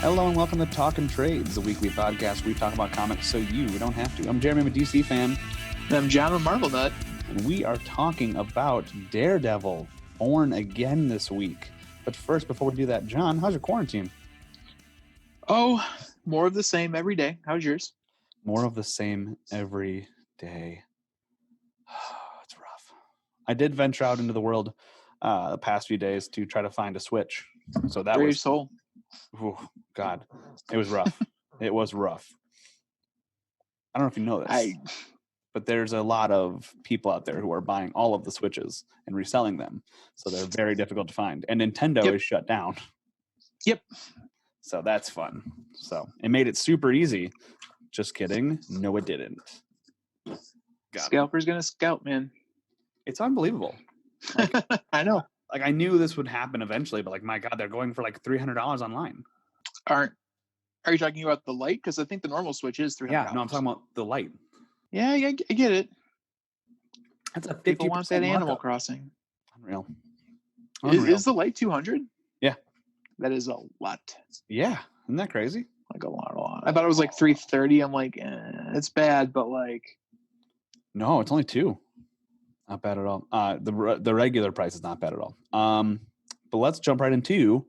Hello and welcome to Talkin' Trades, the weekly podcast where we talk about comics so you don't have to. I'm Jeremy, I'm a DC fan. And I'm John, a Marvel nut. And we are talking about Daredevil, born again this week. But first, before we do that, John, how's your quarantine? Oh, more of the same every day. How's yours? More of the same every day. It's rough. I did venture out into the world the past few days to try to find a Switch. So that Brave was... soul. Oh, God. It was rough. It was rough. I don't know if you know this, but there's a lot of people out there who are buying all of the Switches and reselling them. So they're very difficult to find. And Nintendo is shut down. Yep. So that's fun. So it made it super easy. Just kidding. No, it didn't. Scalper's going to scout, man. It's unbelievable. Like, I know. Like, I knew this would happen eventually, but, like, my God, they're going for, like, $300 online. Are you talking about the light? Because I think the normal Switch is $300. Yeah, no, I'm talking about the light. Yeah, I get it. That's a 50% People want that Animal markup. Crossing. Unreal. Is the light 200? Yeah. That is a lot. Yeah. Isn't that crazy? Like, a lot. I thought it was, like, 330. I'm like, it's bad, but, like... No, it's only $2. Not bad at all. The regular price is not bad at all. But let's jump right into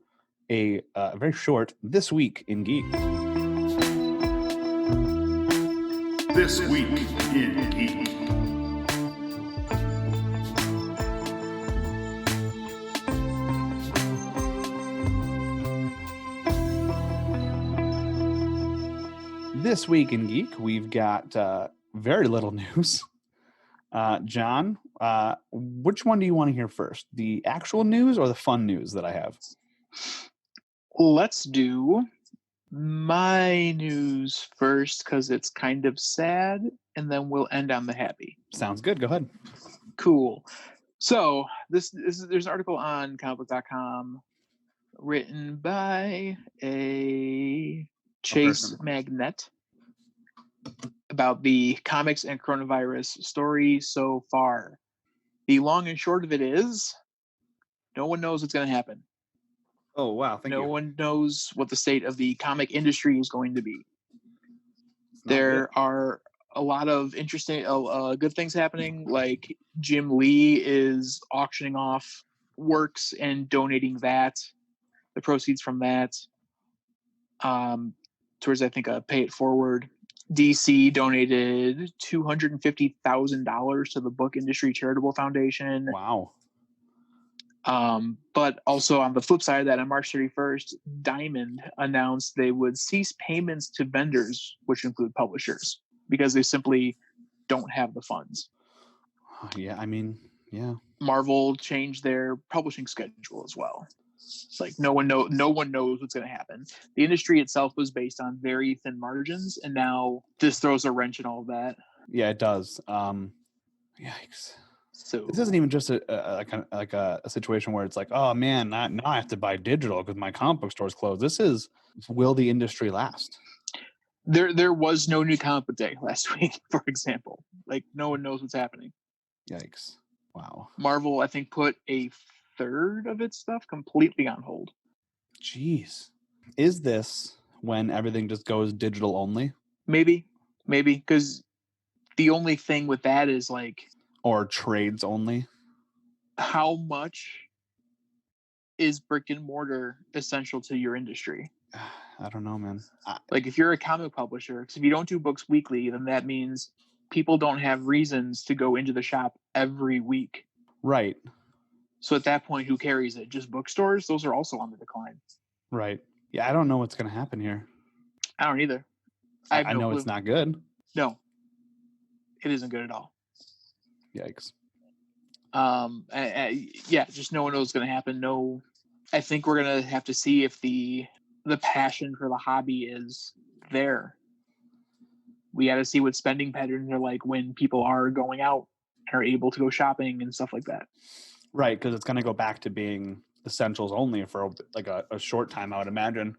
a very short This Week in Geek. This Week in Geek. This Week in Geek, we've got very little news. John, which one do you want to hear first? The actual news or the fun news that I have? Let's do my news first because it's kind of sad, and then we'll end on the happy. Sounds good. Go ahead. Cool. So there's an article on comicbook.com written by a Chase Magnet about the comics and coronavirus story so far. The long and short of it is, no one knows what's going to happen. Oh, wow. Thank you. No one knows what the state of the comic industry is going to be. There are a lot of interesting, good things happening. Like Jim Lee is auctioning off works and donating the proceeds from that, towards, I think, a pay it forward. DC donated $250,000 to the Book Industry Charitable Foundation. Wow. But also on the flip side of that, on March 31st, Diamond announced they would cease payments to vendors, which include publishers, because they simply don't have the funds. Yeah, I mean, yeah. Marvel changed their publishing schedule as well. Like no one knows what's going to happen. The industry itself was based on very thin margins, and now this throws a wrench in all of that. Yeah, it does. Yikes. So this isn't even just a situation where it's like, oh man, now I have to buy digital because my comic book store's closed. This is, will the industry last? There was no new comic book day last week, for example. Like no one knows what's happening. Yikes. Wow. Marvel, I think, put a third of its stuff completely on hold. Jeez. Is this when everything just goes digital only? Maybe, because the only thing with that is like... Or trades only? How much is brick and mortar essential to your industry? I don't know, man. Like if you're a comic publisher, because if you don't do books weekly, then that means people don't have reasons to go into the shop every week. Right. So at that point, who carries it? Just bookstores? Those are also on the decline. Right. Yeah, I don't know what's going to happen here. I don't either. I know it's not good. No. It isn't good at all. Yikes. Yeah, just no one knows what's going to happen. No, I think we're going to have to see if the passion for the hobby is there. We got to see what spending patterns are like when people are going out and are able to go shopping and stuff like that. Right, because it's going to go back to being essentials only for a short time, I would imagine,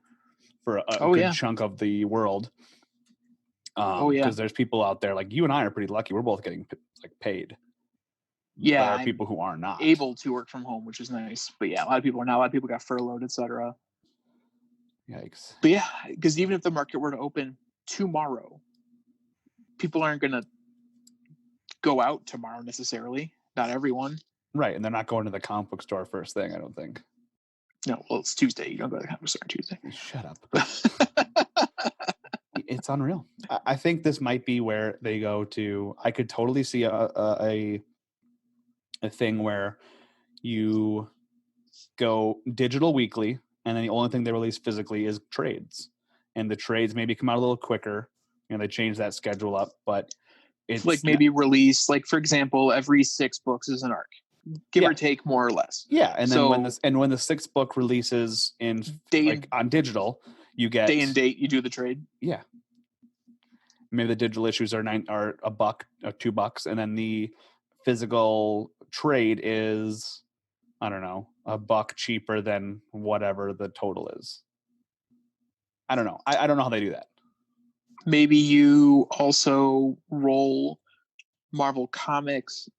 for a good chunk of the world. Because there's people out there like you and I are pretty lucky. We're both getting paid. Yeah, there are people who are not able to work from home, which is nice. But yeah, a lot of people are not. A lot of people got furloughed, etc. Yikes. But yeah, because even if the market were to open tomorrow, people aren't going to go out tomorrow necessarily. Not everyone. Right, and they're not going to the comic book store first thing, I don't think. No, well, it's Tuesday. You don't go to the comic book store on Tuesday. Shut up. It's unreal. I think this might be where they go to. I could totally see a thing where you go digital weekly, and then the only thing they release physically is trades, and the trades maybe come out a little quicker. They change that schedule up, but it's like maybe release, like for example, every 6 books is an arc, give or take, more or less. Yeah, and then when the 6th book releases in on digital, you get day and date. You do the trade. Yeah. Maybe the digital issues are $1 or $2, and then the physical trade is, I don't know, $1 cheaper than whatever the total is. I don't know. I don't know how they do that. Maybe you also roll Marvel Comics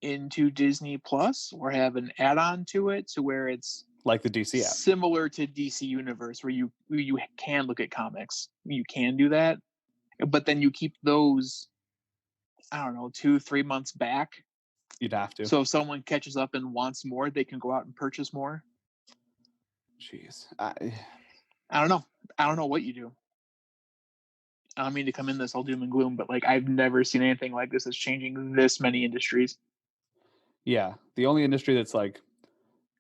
into Disney Plus, or have an add-on to it, to where it's like the DC app, similar to DC Universe, where you can look at comics. You can do that, but then you keep those, I don't know, 2-3 months back. You'd have to. So if someone catches up and wants more, they can go out and purchase more. Jeez. I don't know. I don't know what you do. I don't mean to come in this all doom and gloom, but like, I've never seen anything like this that's changing this many industries. Yeah. The only industry that's like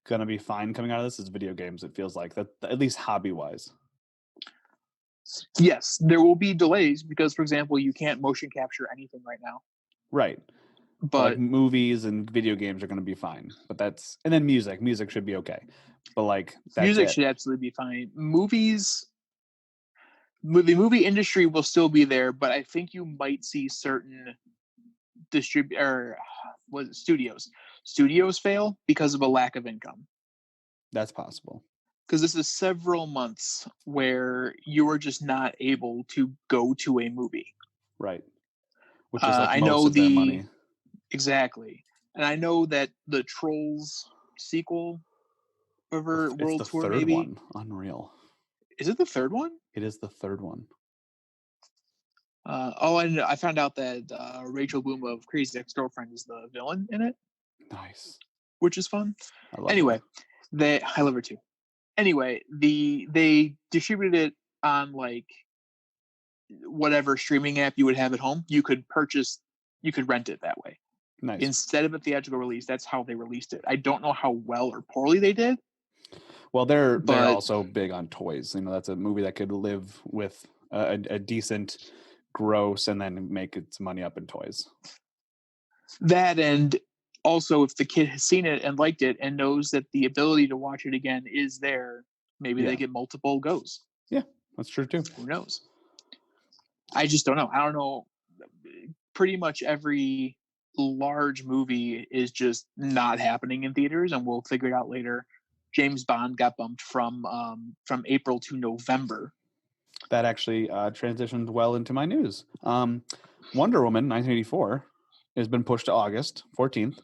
going to be fine coming out of this is video games. It feels like that, at least hobby wise. Yes, there will be delays because, for example, you can't motion capture anything right now. Right. But like movies and video games are going to be fine. But and then music should be okay. But like music should absolutely be fine. The movie industry will still be there, but I think you might see certain studios fail because of a lack of income. That's possible. Because this is several months where you are just not able to go to a movie. Right. Which is like most of their money. Exactly. And I know that the Trolls sequel over World Tour, third maybe one. Unreal. Is it the third one? It is the third one. I found out that Rachel Bloom of Crazy Ex-Girlfriend is the villain in it. Nice. Which is fun. Anyway, I love her too. Anyway, they distributed it on like whatever streaming app you would have at home. You could rent it that way. Nice. Instead of a theatrical release, that's how they released it. I don't know how well or poorly they did. Well, they're also big on toys. That's a movie that could live with a decent gross and then make its money up in toys. That, and also if the kid has seen it and liked it and knows that the ability to watch it again is there, maybe they get multiple goes. Yeah, that's true too. Who knows? I just don't know. I don't know. Pretty much every large movie is just not happening in theaters, and we'll figure it out later. James Bond got bumped from April to November. That actually transitioned well into my news. Wonder Woman 1984 has been pushed to August 14th.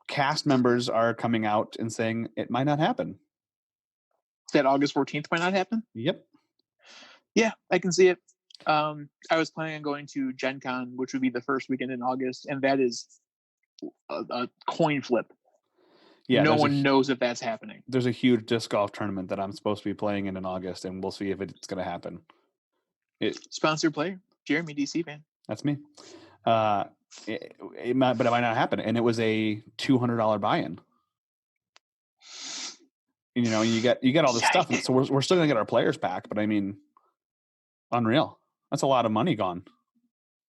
Cast members are coming out and saying it might not happen. That August 14th might not happen? Yep. Yeah, I can see it. I was planning on going to Gen Con, which would be the first weekend in August, and that is a coin flip. Yeah, no one knows if that's happening. There's a huge disc golf tournament that I'm supposed to be playing in August, and we'll see if it's going to happen. Sponsored player, Jeremy, DC fan. That's me. But it might not happen, and it was a $200 buy-in. You get all this stuff, and so we're still going to get our players back. But I mean, unreal. That's a lot of money gone.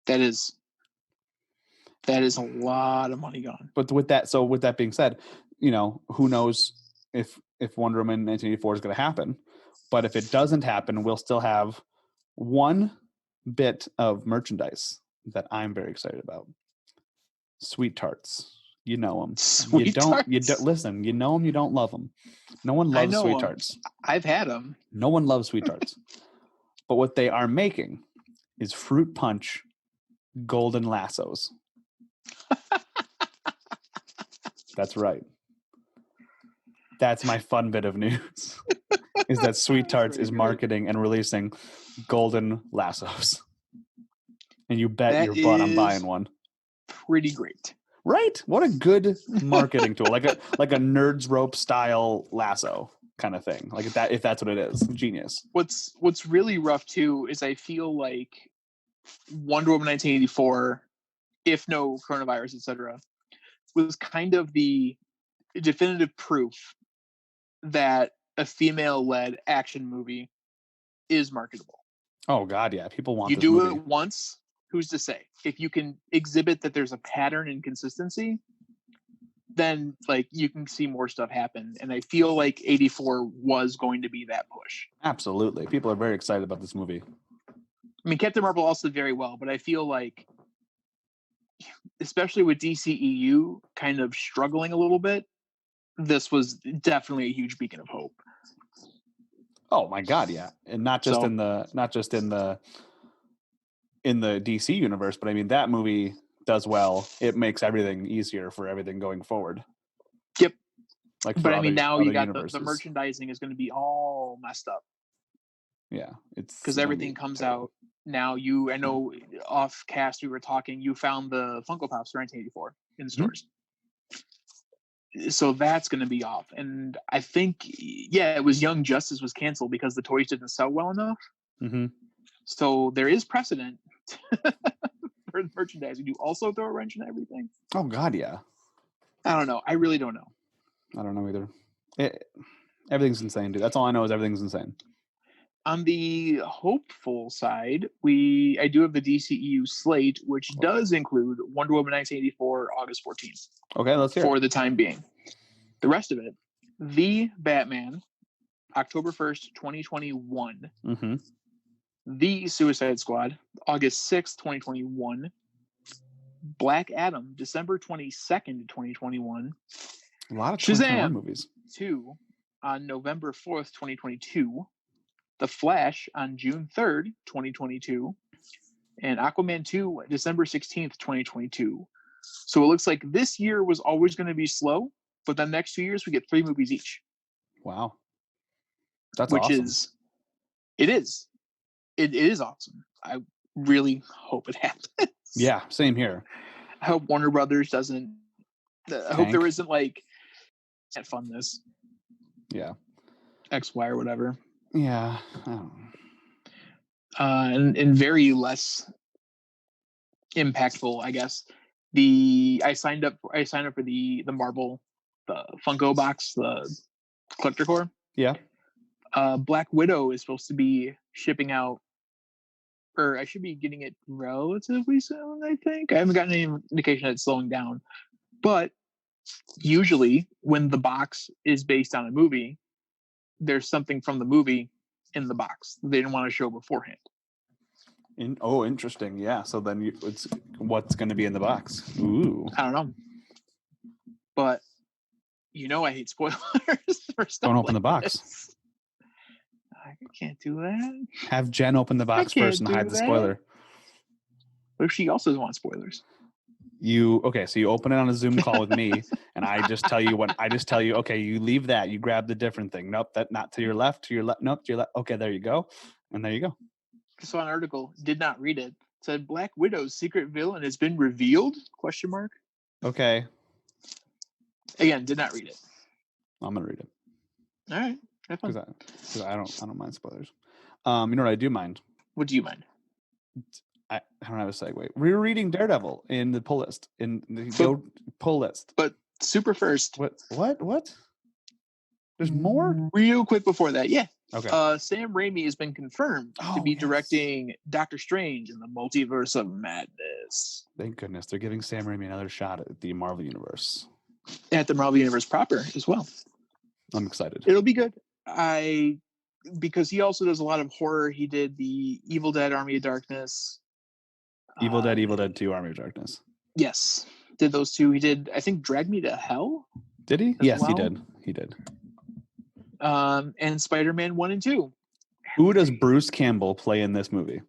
That is a lot of money gone. But with that being said, who knows if Wonder Woman 1984 is going to happen. But if it doesn't happen, we'll still have one bit of merchandise that I'm very excited about. Sweet tarts. You know them. You don't listen. You know them. You don't love them. No one loves sweet tarts. I've had them. No one loves sweet tarts. But what they are making is fruit punch golden lassos. That's right. That's my fun bit of news. is that Sweet Tarts is Pretty great. marketing and releasing golden lassos. And you bet That your butt I'm is buying one. pretty great. Right? What a good marketing tool. Like a Nerds Rope style lasso kind of thing. Like that, if that's what it is. Genius. What's really rough too is I feel like Wonder Woman 1984, if no coronavirus, etc., was kind of the definitive proof that a female-led action movie is marketable. Oh God, yeah. People want You this do movie. it once, who's to say? If you can exhibit that there's a pattern and consistency, then like you can see more stuff happen. And I feel like 84 was going to be that push. Absolutely. People are very excited about this movie. I mean, Captain Marvel also did very well, but I feel like, especially with DCEU kind of struggling a little bit, this was definitely a huge beacon of hope. Oh my God, yeah. And not just in the DC universe, but I mean that movie does well. It makes everything easier for everything going forward. Yep. Like, but I mean, now you got universes. the merchandising is going to be all messed up. Yeah, it's because everything comes out now. I know off cast we were talking. You found the Funko Pops for 1984 in stores, so that's going to be off. And I think, it was Young Justice was canceled because the toys didn't sell well enough. Mm-hmm. So there is precedent for merchandising. You also throw a wrench in everything. Oh God, yeah. I don't know. I really don't know. I don't know either. Everything's insane, dude. That's all I know is everything's insane. On the hopeful side, I do have the DCEU slate, which does include Wonder Woman 1984, August 14th. Okay, let's hear for it. the time being. The rest of it, The Batman, October 1st, 2021. Mm-hmm. The Suicide Squad, August 6th, 2021. Black Adam, December 22nd, 2021. A lot of Shazam movies. 2 on November 4th, 2022. The Flash on June 3rd, 2022. And Aquaman 2, December 16th, 2022. So it looks like this year was always going to be slow, but the next 2 years we get 3 movies each. Wow. That's which awesome. It is awesome. I really hope it happens. Yeah, same here. I hope Warner Brothers doesn't. I hope there isn't like can't fund this. Yeah. XY or whatever. Yeah. I don't know. And very less impactful, I guess. I signed up for the Marvel, the Funko box, the collector core. Yeah. Black Widow is supposed to be shipping out, or I should be getting it relatively soon, I think. I haven't gotten any indication that it's slowing down. But usually when the box is based on a movie, there's something from the movie in the box they didn't want to show beforehand. Interesting. Yeah. So then it's what's going to be in the box? Ooh. I don't know. But I hate spoilers for stuff. Don't open the box. This. I can't do that. Have Jen open the box first and hide the spoiler. What if she also doesn't want spoilers? So you open it on a Zoom call with me, and I just tell you okay, you leave that, you grab the different thing. Nope, that not to your left, nope, to your left. Okay, there you go. And there you go. I saw an article, did not read it. Said Black Widow's secret villain has been revealed? ? Okay. Again, did not read it. I'm gonna read it. All right. Because I don't mind spoilers. You know what I do mind? What do you mind? I don't have a segue. We're reading Daredevil in the pull list. Pull list. But super first. What? There's more? Real quick before that, yeah. Okay. Sam Raimi has been confirmed to be directing Doctor Strange in the Multiverse of Madness. Thank goodness. They're giving Sam Raimi another shot at the Marvel Universe. At the Marvel Universe proper as well. I'm excited. It'll be good. Because he also does a lot of horror. He did the Evil Dead Army of Darkness. Evil Dead 2 Army of Darkness. Yes. Did those two. He did, I think, Drag Me to Hell. Did he? Yes, he did. He did. And Spider-Man 1 and 2. Who does Bruce Campbell play in this movie?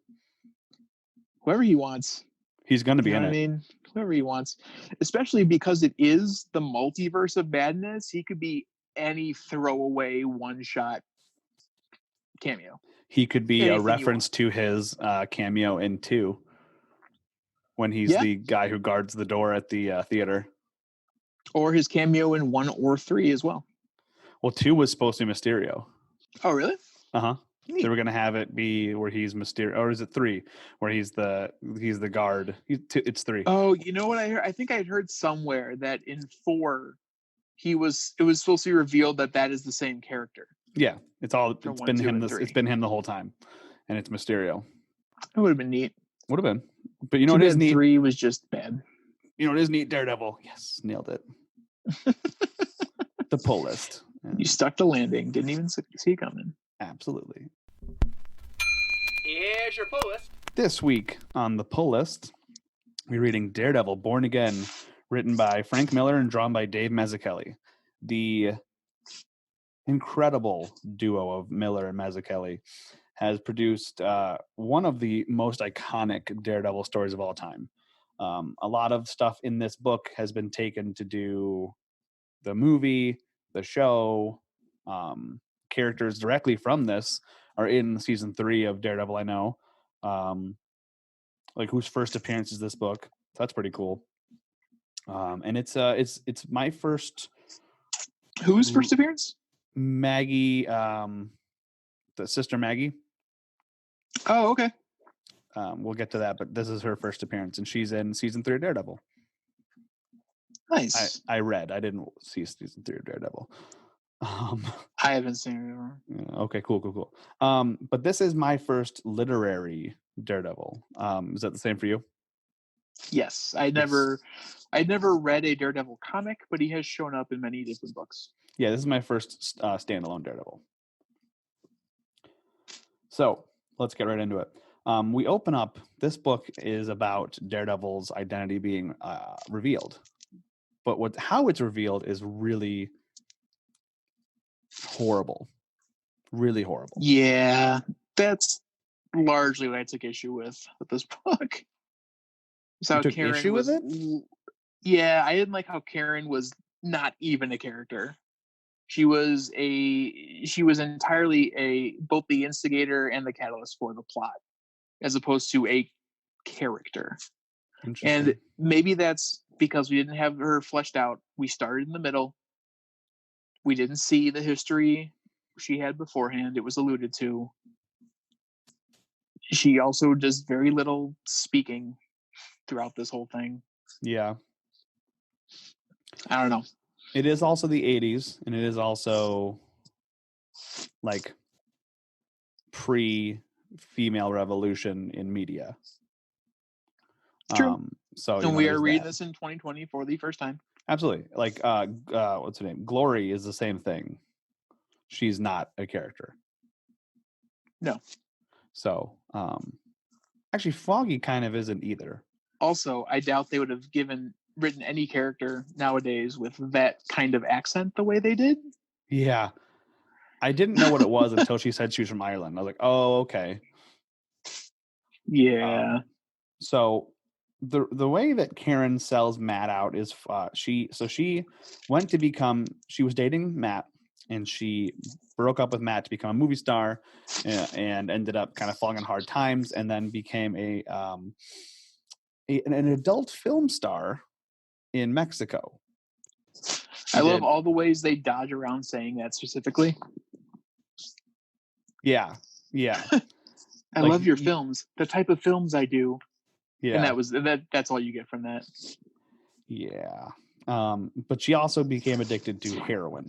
Whoever he wants. He's going to be in it. I mean, whoever he wants. Especially because it is the Multiverse of Madness. He could be any throwaway one-shot cameo. He could be Anything a you reference to his cameo in 2 when he's the guy who guards the door at the theater. Or his cameo in 1 or 3 as well. Well, 2 was supposed to be Mysterio. Oh, really? Uh-huh. Neat. They were going to have it be where he's Mysterio, or is it 3 where he's the guard? It's 3. Oh, you know what I heard? I think I heard somewhere that in 4 it was supposed to be revealed that is the same character. Yeah, it's been him. It's been him the whole time, and it's Mysterio. It would have been neat. Would have been, but you know what is neat? 3 was just bad. You know what is neat? Daredevil. Yes, nailed it. The pull list. You stuck the landing. Didn't even see it coming. Absolutely. Here's your pull list. This week on the pull list, we're reading Daredevil: Born Again, written by Frank Miller and drawn by Dave Mazzucchelli. The incredible duo of Miller and Mazzucchelli has produced one of the most iconic Daredevil stories of all time. A lot of stuff in this book has been taken to do the movie, the show. Characters directly from this are in season 3 of Daredevil. I know, like whose first appearance is this book. So that's pretty cool. And it's my first. Whose first appearance? Maggie, the sister Maggie. Oh, okay. We'll get to that, but this is her first appearance, and she's in season 3 of Daredevil. Nice. I read. I didn't see season 3 of Daredevil. I haven't seen it. Okay, cool. But this is my first literary Daredevil. Is that the same for you? Yes, I'd never read a Daredevil comic, but he has shown up in many different books. Yeah, this is my first standalone Daredevil. So let's get right into it. We open up. This book is about Daredevil's identity being revealed, but how it's revealed is really horrible, really horrible. Yeah, that's largely what I took issue with this book. So you took Karen issue with it? Yeah, I didn't like how Karen was not even a character. She was entirely both the instigator and the catalyst for the plot, as opposed to a character. And maybe that's because we didn't have her fleshed out. We started in the middle. We didn't see the history she had beforehand. It was alluded to. She also does very little speaking throughout this whole thing. Yeah. I don't know. It is also the 80s, and it is also like pre-female revolution in media. True. So we are reading this in 2020 for the first time. Absolutely. Like what's her name? Glory is the same thing. She's not a character. No. So actually Foggy kind of isn't either. Also, I doubt they would have written any character nowadays with that kind of accent the way they did. Yeah. I didn't know what it was until she said she was from Ireland. I was like, oh, okay. Yeah. So the way that Karen sells Matt out is she was dating Matt, and she broke up with Matt to become a movie star, and ended up kind of falling on hard times, and then became an adult film star in Mexico. I love all the ways they dodge around saying that specifically. Yeah. I love your films. The type of films I do. Yeah. And that's all you get from that. Yeah. But she also became addicted to heroin.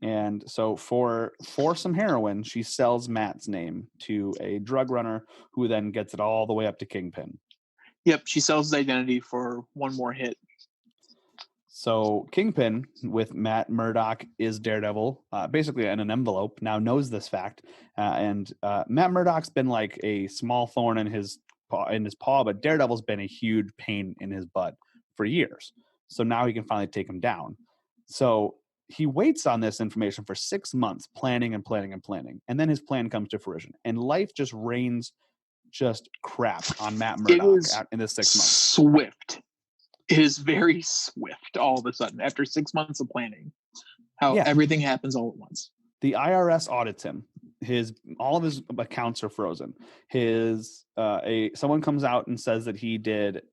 And so for some heroin, she sells Matt's name to a drug runner who then gets it all the way up to Kingpin. Yep, she sells his identity for one more hit. So Kingpin, with Matt Murdock is Daredevil, basically in an envelope, now knows this fact. And Matt Murdock's been like a small thorn in his paw, but Daredevil's been a huge pain in his butt for years. So now he can finally take him down. So he waits on this information for 6 months, planning. And then his plan comes to fruition. And life just rains just crap on Matt Murdock in the 6 months. Swift. It is very swift all of a sudden after 6 months of planning. How everything happens all at once. The IRS audits him. all of his accounts are frozen. Someone comes out and says that he did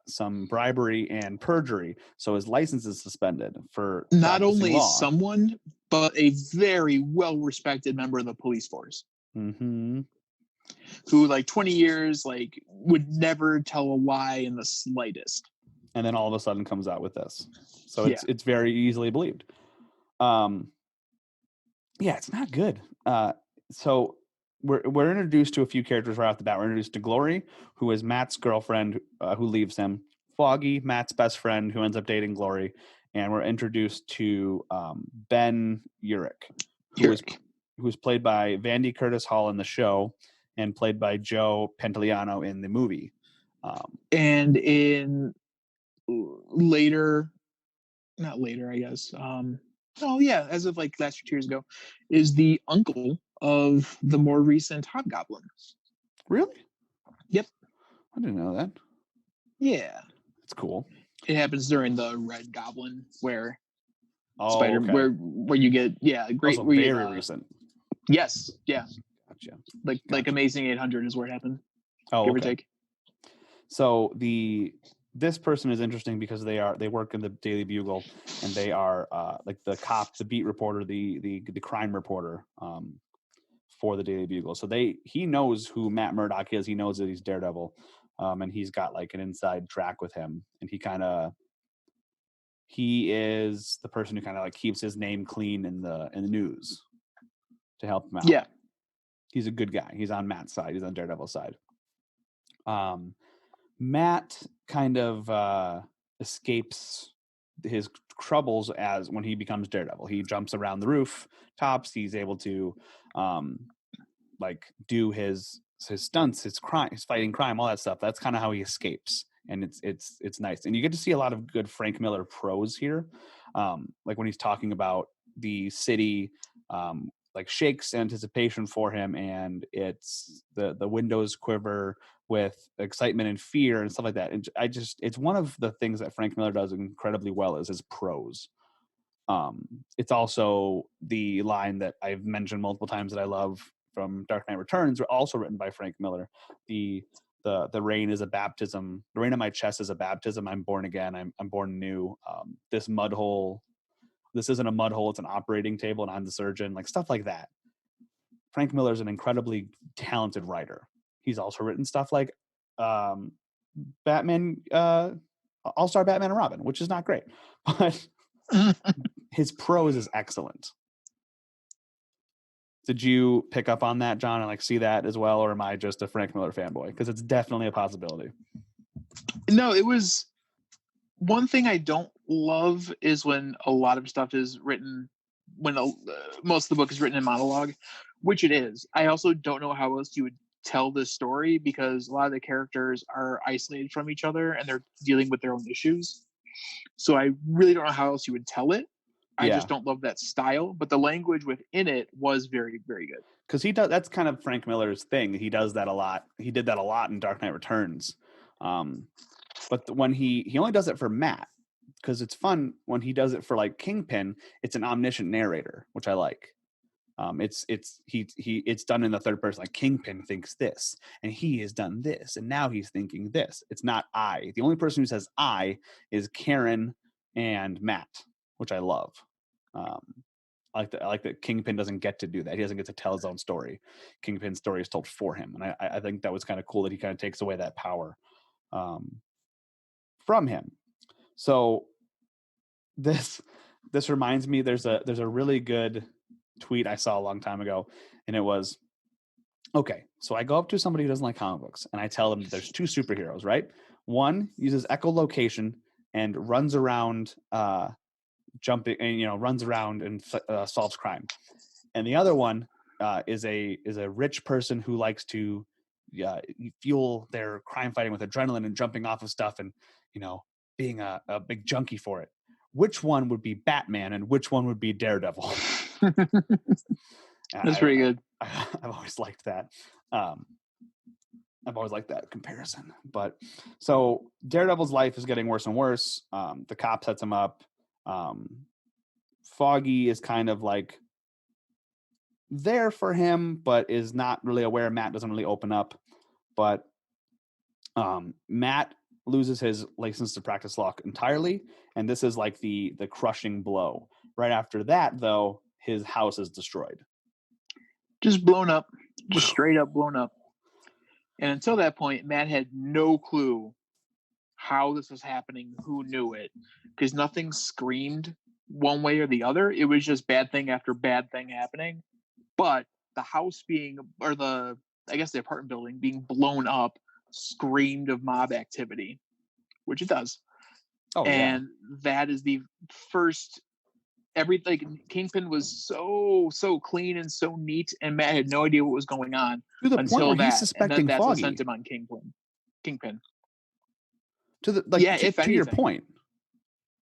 some bribery and perjury, so his license is suspended for not practicing only law. someone, but a very well-respected member of the police force. Mm-hmm. Who, like, 20 years, like, would never tell a lie in the slightest. And then all of a sudden comes out with this. So it's very easily believed. It's not good. So we're introduced to a few characters right off the bat. We're introduced to Glory, who is Matt's girlfriend, who leaves him. Foggy, Matt's best friend, who ends up dating Glory. And we're introduced to Ben Urich, who's played by Vandy Curtis Hall in the show and played by Joe Pantoliano in the movie. And in not later, I guess. As of like last 2 years ago, is the uncle of the more recent Hobgoblin. Really? Yep. I didn't know that. Yeah. That's cool. It happens during the Red Goblin where okay. where you get great. Also very recent. Yes. Yeah. Gotcha. Like Amazing 800 is where it happened. Oh, give or take. So this person is interesting because they work in the Daily Bugle, and they are like the cop, the beat reporter, the crime reporter for the Daily Bugle. So he knows who Matt Murdock is. He knows that he's Daredevil, and he's got like an inside track with him, and he is the person who kind of like keeps his name clean in the news to help him out. Yeah, he's a good guy. He's on Matt's side. He's on Daredevil's side. Matt kind of escapes his troubles as when he becomes Daredevil. He jumps around the roof tops. He's able to like do his stunts, his fighting crime, all that stuff. That's kind of how he escapes, and it's nice. And you get to see a lot of good Frank Miller prose here, like when he's talking about the city. Like shakes anticipation for him, and it's the windows quiver with excitement and fear and stuff like that. And it's one of the things that Frank Miller does incredibly well is his prose. It's also the line that I've mentioned multiple times that I love from Dark Knight Returns, also written by Frank Miller. The rain is a baptism. The rain on my chest is a baptism. I'm born again. I'm born new. This mud hole. This isn't a mud hole, it's an operating table, and I'm the surgeon, like stuff like that. Frank Miller is an incredibly talented writer. He's also written stuff like Batman, All-Star Batman and Robin, which is not great, but his prose is excellent. Did you pick up on that, John, and like see that as well, or am I just a Frank Miller fanboy? Because it's definitely a possibility. No, it was... One thing I don't love is when a lot of stuff is written, when most of the book is written in monologue, which it is. I also don't know how else you would tell this story because a lot of the characters are isolated from each other and they're dealing with their own issues. So I really don't know how else you would tell it. I just don't love that style, but the language within it was very, very good. Because he does. That's kind of Frank Miller's thing. He does that a lot. He did that a lot in Dark Knight Returns. But when he only does it for Matt, because it's fun when he does it for like Kingpin. It's an omniscient narrator, which I like. It's done in the third person. Like Kingpin thinks this, and he has done this, and now he's thinking this. It's not I. The only person who says I is Karen and Matt, which I love. I like that Kingpin doesn't get to do that. He doesn't get to tell his own story. Kingpin's story is told for him, and I think that was kind of cool that he kind of takes away that power from him. So this reminds me, there's a really good tweet I saw a long time ago, and it was, okay, so I go up to somebody who doesn't like comic books and I tell them that there's two superheroes, right? One uses echolocation and runs around jumping and runs around and solves crime, and the other one is a rich person who likes to fuel their crime fighting with adrenaline and jumping off of stuff and being a big junkie for it. Which one would be Batman and which one would be Daredevil? That's pretty good. I've always liked that. I've always liked that comparison. But so Daredevil's life is getting worse and worse. The cop sets him up. Foggy is kind of like there for him, but is not really aware. Matt doesn't really open up, but Matt loses his license to practice law entirely, and this is like the crushing blow. Right after that, though, his house is destroyed. Just blown up. Just straight up blown up. And until that point, Matt had no clue how this was happening, who knew it, because nothing screamed one way or the other. It was just bad thing after bad thing happening. But the house being, or the apartment building being blown up screamed of mob activity, which it does. Oh, and that is the first. Kingpin was so clean and so neat, and Matt had no idea what was going on to the until point where that. he's suspecting that's what Foggy. sent him on Kingpin. To the to your point.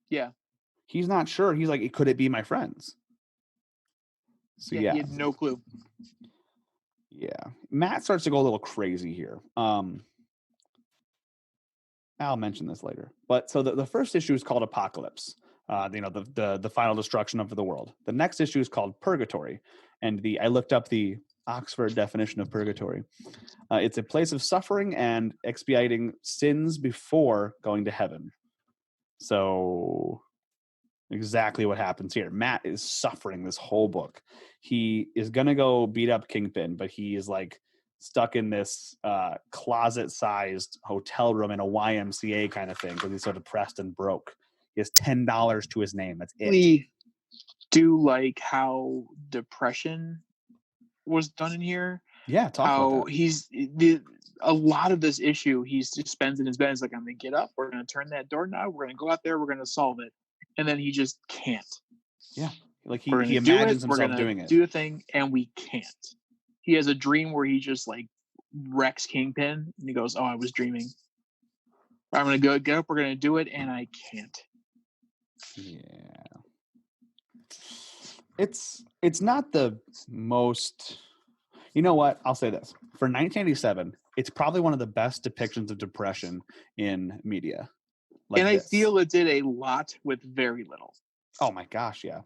Yeah. He's not sure. He's like, could it be my friends? So he had no clue. Yeah. Matt starts to go a little crazy here. I'll mention this later. But so the first issue is called Apocalypse. The final destruction of the world. The next issue is called Purgatory. And I looked up the Oxford definition of purgatory. It's a place of suffering and expiating sins before going to heaven. So exactly what happens here. Matt is suffering this whole book. He is going to go beat up Kingpin, but he is like stuck in this closet-sized hotel room in a YMCA kind of thing because he's so depressed and broke. He has $10 to his name. That's it. We do like how depression was done in here. Yeah, talk about that. A lot of this issue, he just spends in his bed. He's like, I'm going to get up. We're going to turn that door knob. We're going to go out there. We're going to solve it. And then he just can't. Yeah. Like he imagines himself doing it. Do the thing, and we can't. He has a dream where he just like wrecks Kingpin, and he goes, "Oh, I was dreaming. I'm going to go get up. We're going to do it, and I can't." Yeah. It's not the most. You know what? I'll say this. For 1987, it's probably one of the best depictions of depression in media. And I feel it did a lot with very little. Oh my gosh, yeah.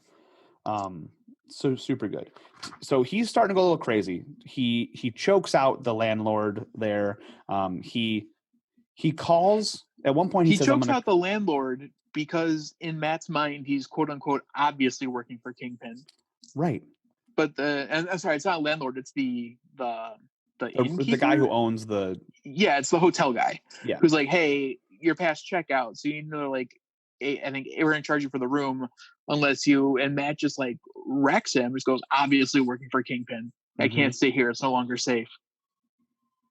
So super good. So he's starting to go a little crazy. He chokes out the landlord there. He calls at one point. He says, chokes out the landlord because in Matt's mind, he's quote unquote obviously working for Kingpin. Right. But I'm sorry, it's not a landlord. It's the guy who owns the. Yeah, it's the hotel guy. Yeah. Who's like, hey, you're past checkout, so you know, like, I think we're gonna charge you for the room unless you. And Matt just like wrecks him. Just goes, obviously working for Kingpin. I can't stay here. It's no longer safe.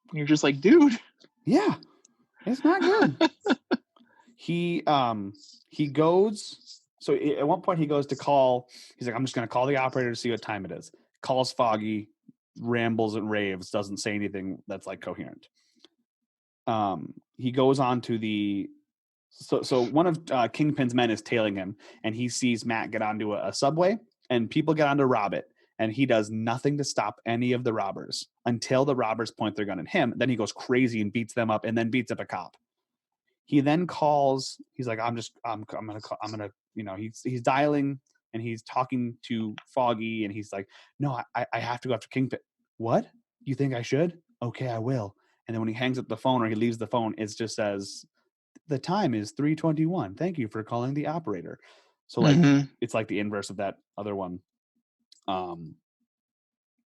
And you're just like, dude. Yeah, it's not good. He goes. So at one point he goes to call. He's like, I'm just gonna call the operator to see what time it is. Calls Foggy, rambles and raves, doesn't say anything that's like coherent. He goes on to the. So one of Kingpin's men is tailing him, and he sees Matt get onto a subway, and people get on to rob it, and he does nothing to stop any of the robbers until the robbers point their gun at him. Then he goes crazy and beats them up, and then beats up a cop. He then calls. He's like, I'm gonna. You know, he's dialing and he's talking to Foggy, and he's like, no, I have to go after Kingpin. What? You think I should? Okay, I will. And then when he hangs up the phone or he leaves the phone, it just says, the time is 3:21. Thank you for calling the operator. So like it's like the inverse of that other one.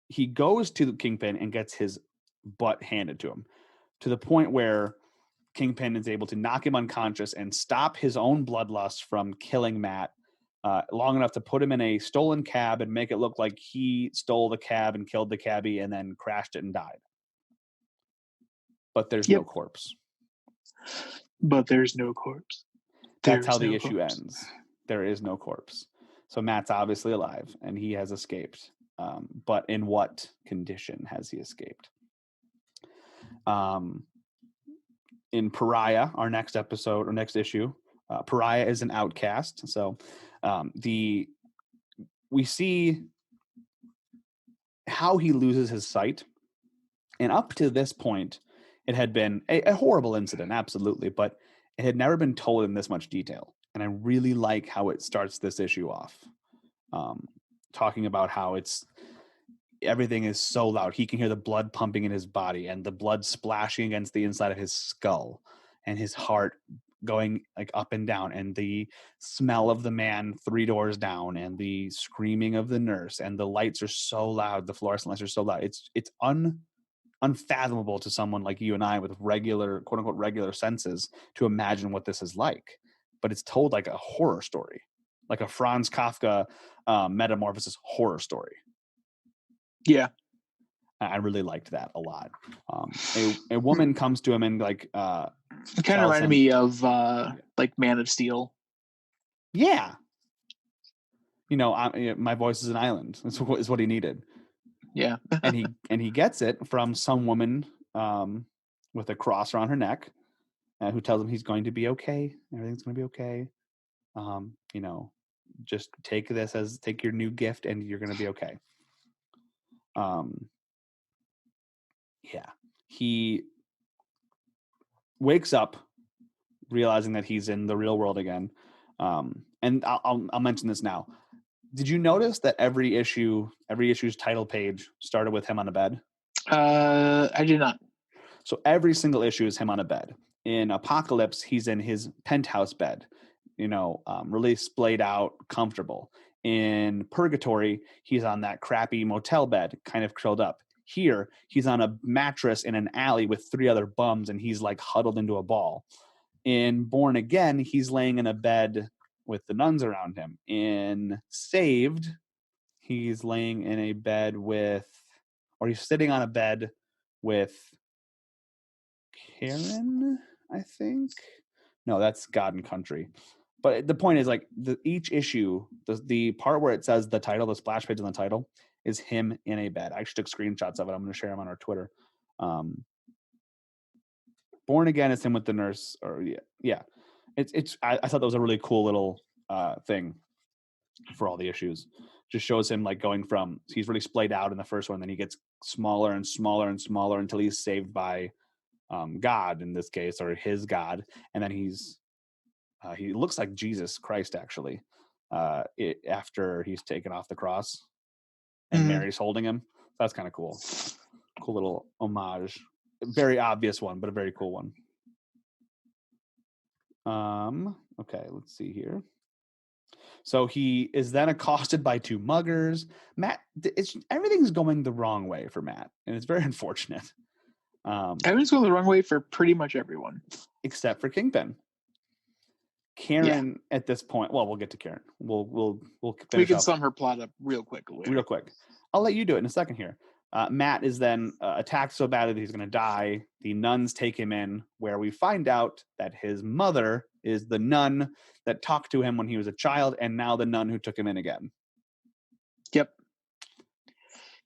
He goes to the Kingpin and gets his butt handed to him to the point where Kingpin is able to knock him unconscious and stop his own bloodlust from killing Matt long enough to put him in a stolen cab and make it look like he stole the cab and killed the cabbie and then crashed it and died. But there's no corpse. But there's no corpse. That's how the issue ends. There is no corpse. So Matt's obviously alive and he has escaped. But in what condition has he escaped? In Pariah, our next episode or next issue, Pariah is an outcast. So we see how he loses his sight. And up to this point, it had been a horrible incident, absolutely, but it had never been told in this much detail. And I really like how it starts this issue off, talking about how everything is so loud. He can hear the blood pumping in his body and the blood splashing against the inside of his skull and his heart going like up and down, and the smell of the man 3 doors down, and the screaming of the nurse, and the lights are so loud. The fluorescent lights are so loud. It's unfathomable to someone like you and I with regular, quote unquote, regular senses to imagine what this is like. But it's told like a horror story, like a Franz Kafka metamorphosis horror story. Yeah. I really liked that a lot. A woman comes to him and like it kind of reminded me of like Man of Steel. Yeah. My voice is an island. Is what he needed. Yeah. and he gets it from some woman with a cross around her neck who tells him he's going to be okay. Everything's going to be okay. Just take your new gift and you're going to be okay. Yeah. He wakes up realizing that he's in the real world again. And I'll mention this now. Did you notice that every issue's title page started with him on a bed? I did not. So every single issue is him on a bed. In Apocalypse, he's in his penthouse bed, really splayed out, comfortable. In Purgatory, he's on that crappy motel bed, kind of curled up. Here, he's on a mattress in an alley with 3 other bums, and he's like huddled into a ball. In Born Again, he's laying in a bed with the nuns around him. In Saved, he's laying in a bed he's sitting on a bed with Karen, I think. No, that's God and Country. But the point is, like, each issue, the part where it says the title, the splash page on the title, is him in a bed. I actually took screenshots of it. I'm going to share them on our Twitter. Born Again is him with the nurse. Or yeah. I thought that was a really cool little thing for all the issues. Just shows him like going from, he's really splayed out in the first one, then he gets smaller and smaller and smaller until he's saved by God in this case, or his God, and then he looks like Jesus Christ actually after he's taken off the cross and Mary's holding him. That's kind of cool. Cool little homage. Very obvious one, but a very cool one. Okay, let's see here. So he is then accosted by 2 muggers. Matt, everything's going the wrong way for Matt, and it's very unfortunate. Everything's going the wrong way for pretty much everyone, except for Kingpin. Karen at this point. Well, we'll get to Karen. We'll we can sum her plot up real quick. Real quick. I'll let you do it in a second here. Matt is then attacked so badly that he's going to die. The nuns take him in, where we find out that his mother is the nun that talked to him when he was a child, and now the nun who took him in again. Yep.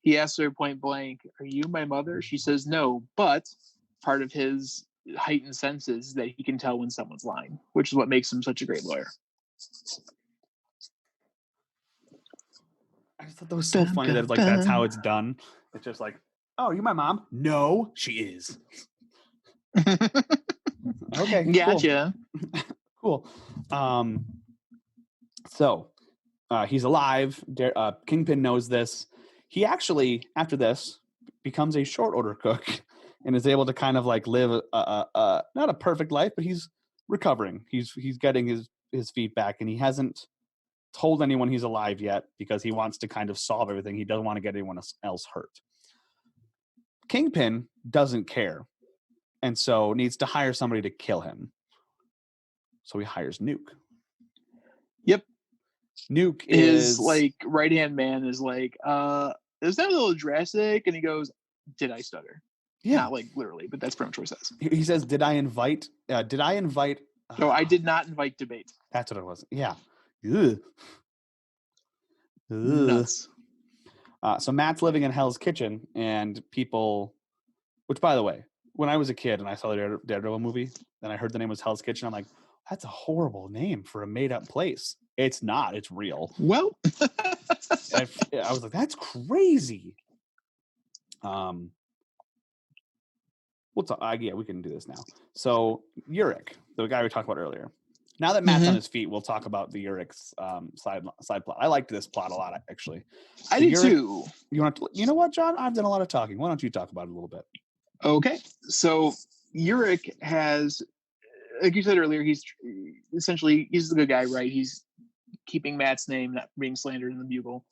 He asks her point blank, "Are you my mother?" She says no, but part of his heightened senses is that he can tell when someone's lying, which is what makes him such a great lawyer. I just thought that was so funny that that's how it's done. It's just like, "Oh, you my mom?" No, she is. Okay, gotcha. Cool. So he's alive. Kingpin knows this. He actually, after this, becomes a short order cook and is able to kind of like live not a perfect life, but he's recovering. He's getting his feet back, and he hasn't told anyone he's alive yet because he wants to kind of solve everything. He doesn't want to get anyone else hurt. Kingpin doesn't care, and so needs to hire somebody to kill him. So he hires Nuke. Yep. Nuke is like right-hand man is like, is that a little drastic? And he goes, "Did I stutter?" Yeah. Not like literally, but that's pretty much what he says. He says, Did I invite? No, I did not invite debate. That's what it was. Yeah. Ugh. Nuts. So Matt's living in Hell's Kitchen, and people, which by the way, when I was a kid and I saw the Daredevil movie, and I heard the name was Hell's Kitchen, I'm like, that's a horrible name for a made-up place. It's not. It's real. Well, I was like, that's crazy. Yeah, we can do this now. So Yurik, the guy we talked about earlier, Now that Matt's on his feet, we'll talk about the Urick's side plot. I liked this plot a lot, actually. I did too. You know what, John? I've done a lot of talking. Why don't you talk about it a little bit? Okay. So Urick has, like you said earlier, he's the good guy, right? He's keeping Matt's name, not being slandered in the Bugle.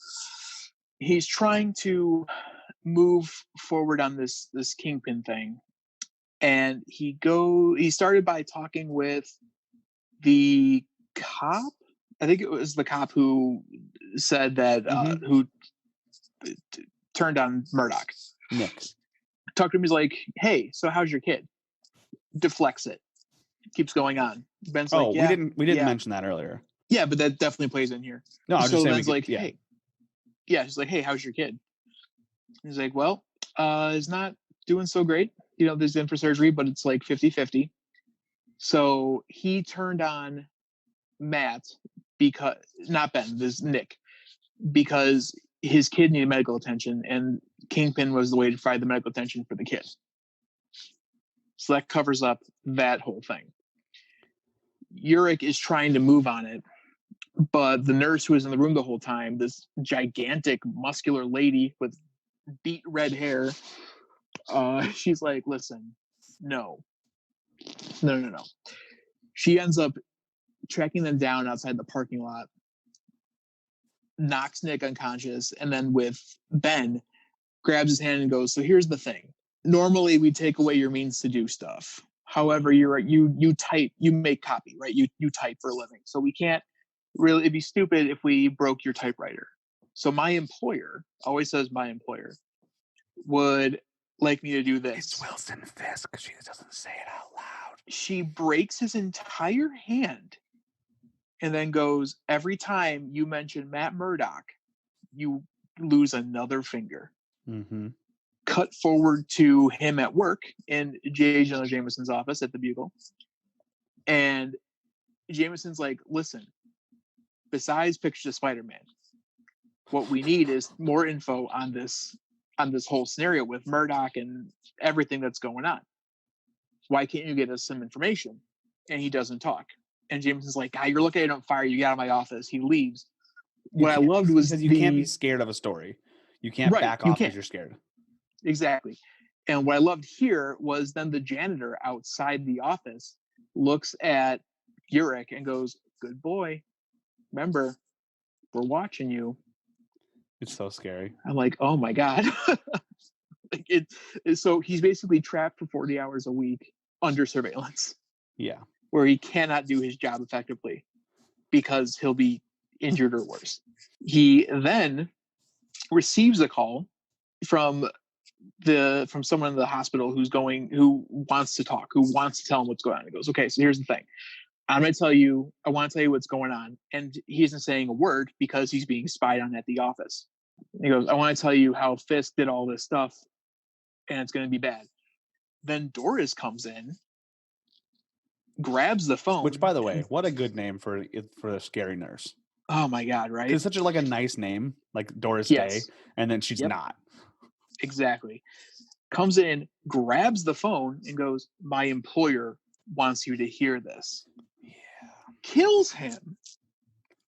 He's trying to move forward on this Kingpin thing. And he started by talking with the cop. I think it was the cop who said that who turned on Murdoch. Nick talked to him. He's like, "Hey, so how's your kid?" Deflects it. Keeps going on. Ben's like, "Yeah, we didn't mention that earlier." Yeah, but that definitely plays in here. No, I was just saying. Ben's like, "Hey, yeah." She's like, "Hey, how's your kid?" He's like, "Well, he's not doing so great. You know, there's in for surgery, but it's like 50-50. So he turned on Matt because not Ben, this Nick, because his kid needed medical attention, and Kingpin was the way to provide the medical attention for the kid. So that covers up that whole thing. Urick is trying to move on it, but the nurse who was in the room the whole time, this gigantic, muscular lady with beet red hair, she's like, "Listen, no. She ends up tracking them down outside the parking lot, knocks Nick unconscious, and then with Ben, grabs his hand and goes, "So here's the thing. Normally we take away your means to do stuff. However, you type, you make copy, right? You type for a living. So we can't really, it'd be stupid if we broke your typewriter. So my employer," always says my employer, "would like me to do this." It's Wilson Fisk. She doesn't say it out loud. She breaks his entire hand and then goes, "Every time you mention Matt Murdock, you lose another finger." Mm-hmm. Cut forward to him at work in J. Jonah Jameson's office at the Bugle. And Jameson's like, "Listen, besides pictures of Spider-Man, what we need is more info on this whole scenario with Murdoch and everything that's going on. Why can't you get us some information?" And he doesn't talk. And Jameson's like, "God, you're lucky I don't fire you. Get out of my office." He leaves. What I loved was you can't be scared of a story. You can't back off because you're scared. Exactly. And what I loved here was then the janitor outside the office looks at Urick and goes, "Good boy. Remember, we're watching you." It's so scary. I'm like, oh my God. So he's basically trapped for 40 hours a week under surveillance. Yeah. Where he cannot do his job effectively because he'll be injured or worse. He then receives a call from someone in the hospital who wants to talk, who wants to tell him what's going on. He goes, "Okay, so here's the thing. I want to tell you what's going on." And he isn't saying a word because he's being spied on at the office. He goes, "I want to tell you how Fisk did all this stuff and it's going to be bad." Then Doris comes in, grabs the phone. Which, by the way, what a good name for a scary nurse. Oh my God, right? It's such a nice name, like Doris Day, and then she's not. Exactly. Comes in, grabs the phone, and goes, "My employer wants you to hear this." Yeah. Kills him.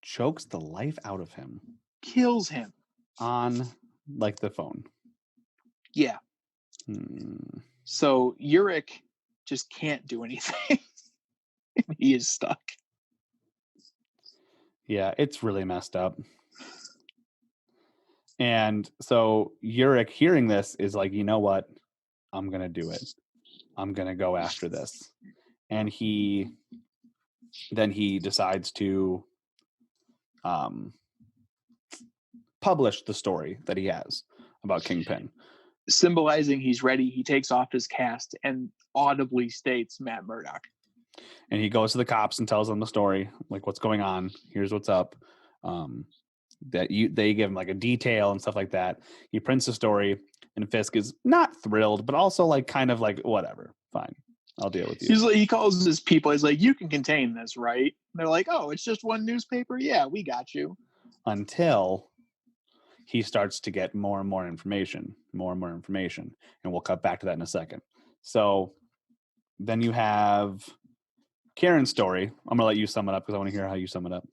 Chokes the life out of him. Kills him. On, the phone. Yeah. So Urick just can't do anything. He is stuck. Yeah, it's really messed up. And so Urick, hearing this, is like, "You know what? I'm going to do it. I'm going to go after this." And he decides to publish the story that he has about Kingpin. Symbolizing he's ready, he takes off his cast and audibly states Matt Murdock. And he goes to the cops and tells them the story, like, "What's going on? Here's what's up." They give him a detail and stuff like that. He prints the story, and Fisk is not thrilled, but also whatever, fine, I'll deal with you. He calls his people. He's like, "You can contain this, right?" And they're like, "Oh, it's just one newspaper. Yeah, we got you." Until he starts to get more and more information, and we'll cut back to that in a second. So then you have Karen's story. I'm gonna let you sum it up because I want to hear how you sum it up.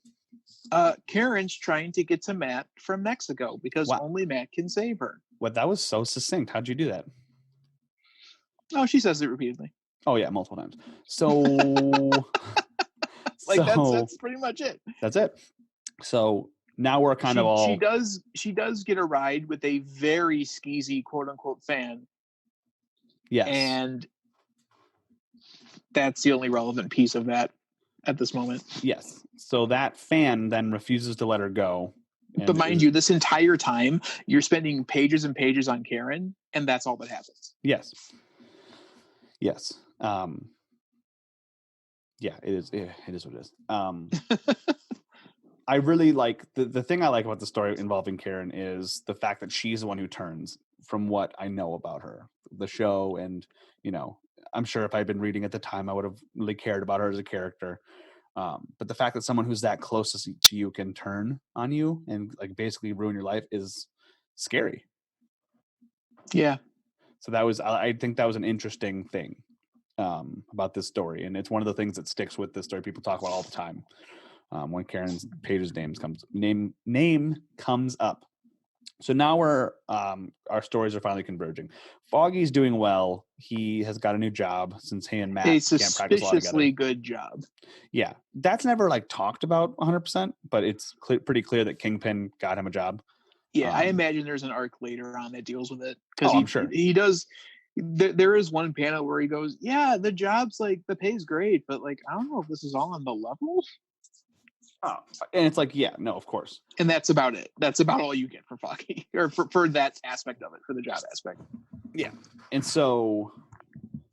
Karen's trying to get to Matt from Mexico because only Matt can save her. What? That was so succinct. How'd you do that? Oh, she says it repeatedly. Oh yeah, multiple times. So, that's pretty much it. That's it. So now we're kind of all. She does get a ride with a very skeezy quote unquote fan. Yes. And that's the only relevant piece of that at this moment. Yes. So that fan then refuses to let her go. But mind you, this entire time you're spending pages and pages on Karen, and that's all that happens. Yes. Yes. Yeah, it is. It is what it is. I really like the thing I like about the story involving Karen is the fact that she's the one who turns, from what I know about her, the show. And, I'm sure if I'd been reading at the time, I would have really cared about her as a character. But the fact that someone who's that close to you can turn on you and like basically ruin your life is scary. Yeah. So I think that was an interesting thing about this story. And it's one of the things that sticks with this story. People talk about all the time. When Karen's Paige's name comes up. So now our stories are finally converging. Foggy's doing well. He has got a new job since he and Matt can't practice a lot together. Suspiciously good job. Yeah, that's never talked about 100%, but it's pretty clear that Kingpin got him a job. Yeah, I imagine there's an arc later on that deals with it I'm sure he does. There is one panel where he goes, "Yeah, the job's the pay's great, but I don't know if this is all on the level." Oh, and it's yeah, no, of course. And that's about it. That's about all you get for Foggy, or for that aspect of it, for the job aspect. Yeah. And so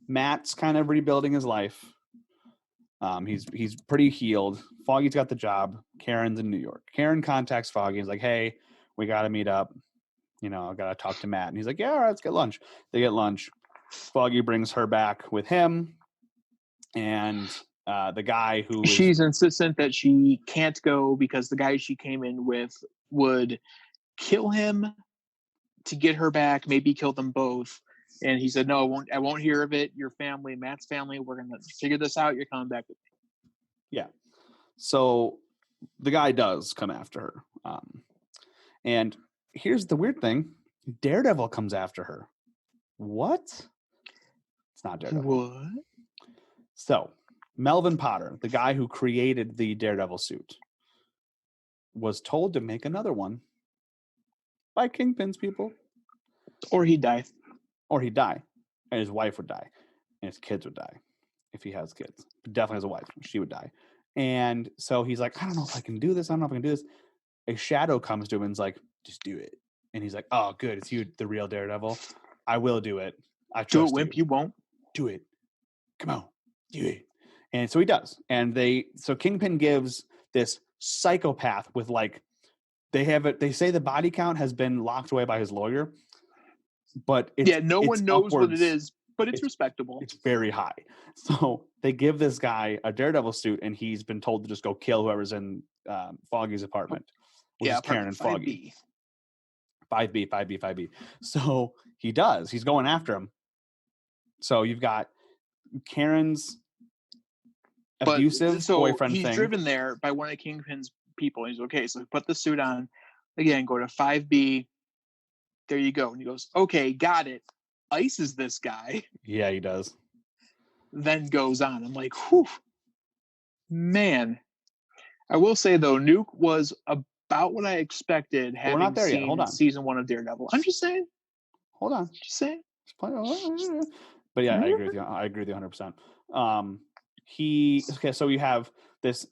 Matt's kind of rebuilding his life. He's pretty healed. Foggy's got the job. Karen's in New York. Karen contacts Foggy. He's like, "Hey, we got to meet up. I got to talk to Matt." And he's like, "Yeah, all right, let's get lunch." They get lunch. Foggy brings her back with him. And the guy she's insistent that she can't go because the guy she came in with would kill him to get her back, maybe kill them both. And he said, "No, I won't hear of it. Your family, Matt's family, we're going to figure this out. You're coming back with me." Yeah. So the guy does come after her. And here's the weird thing. Daredevil comes after her. What? It's not Daredevil. What? So Melvin Potter, the guy who created the Daredevil suit, was told to make another one by Kingpin's people. Or he'd die. And his wife would die. And his kids would die. If he has kids. But definitely has a wife. She would die. And so he's like, "I don't know if I can do this. A shadow comes to him and is like, "Just do it." And he's like, "Oh, good. It's you, the real Daredevil. I will do it. I trust you." Do it, wimp. You won't. Do it. Come on. Do it. And so he does. And so Kingpin gives this psychopath with they say the body count has been locked away by his lawyer, but no one knows what it is, but it's respectable. It's very high. So they give this guy a Daredevil suit, and he's been told to just go kill whoever's in Foggy's apartment, which is Karen and Foggy. 5B. So he does. He's going after him. So you've got Karen's abusive boyfriend he's thing. Driven there by one of Kingpin's people. He's okay. So put the suit on again. Go to 5B. There you go. And he goes, "Okay, got it." Ices this guy. Yeah, he does. Then goes on. I'm like, whew, man. I will say though, Nuke was about what I expected. We're not there seen yet. Hold on. Season 1 of Daredevil. I'm just saying. Hold on. Just saying. But yeah, I agree with you. I agree with you 100%. So you have this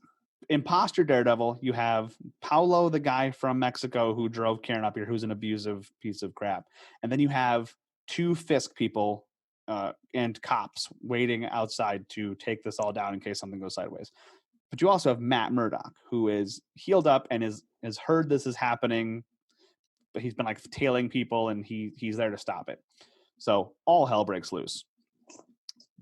imposter Daredevil. You have Paulo, the guy from Mexico who drove Karen up here, who's an abusive piece of crap. And then you have two Fisk people and cops waiting outside to take this all down in case something goes sideways. But you also have Matt Murdock, who is healed up and has heard this is happening, but he's been tailing people, and he's there to stop it. So all hell breaks loose.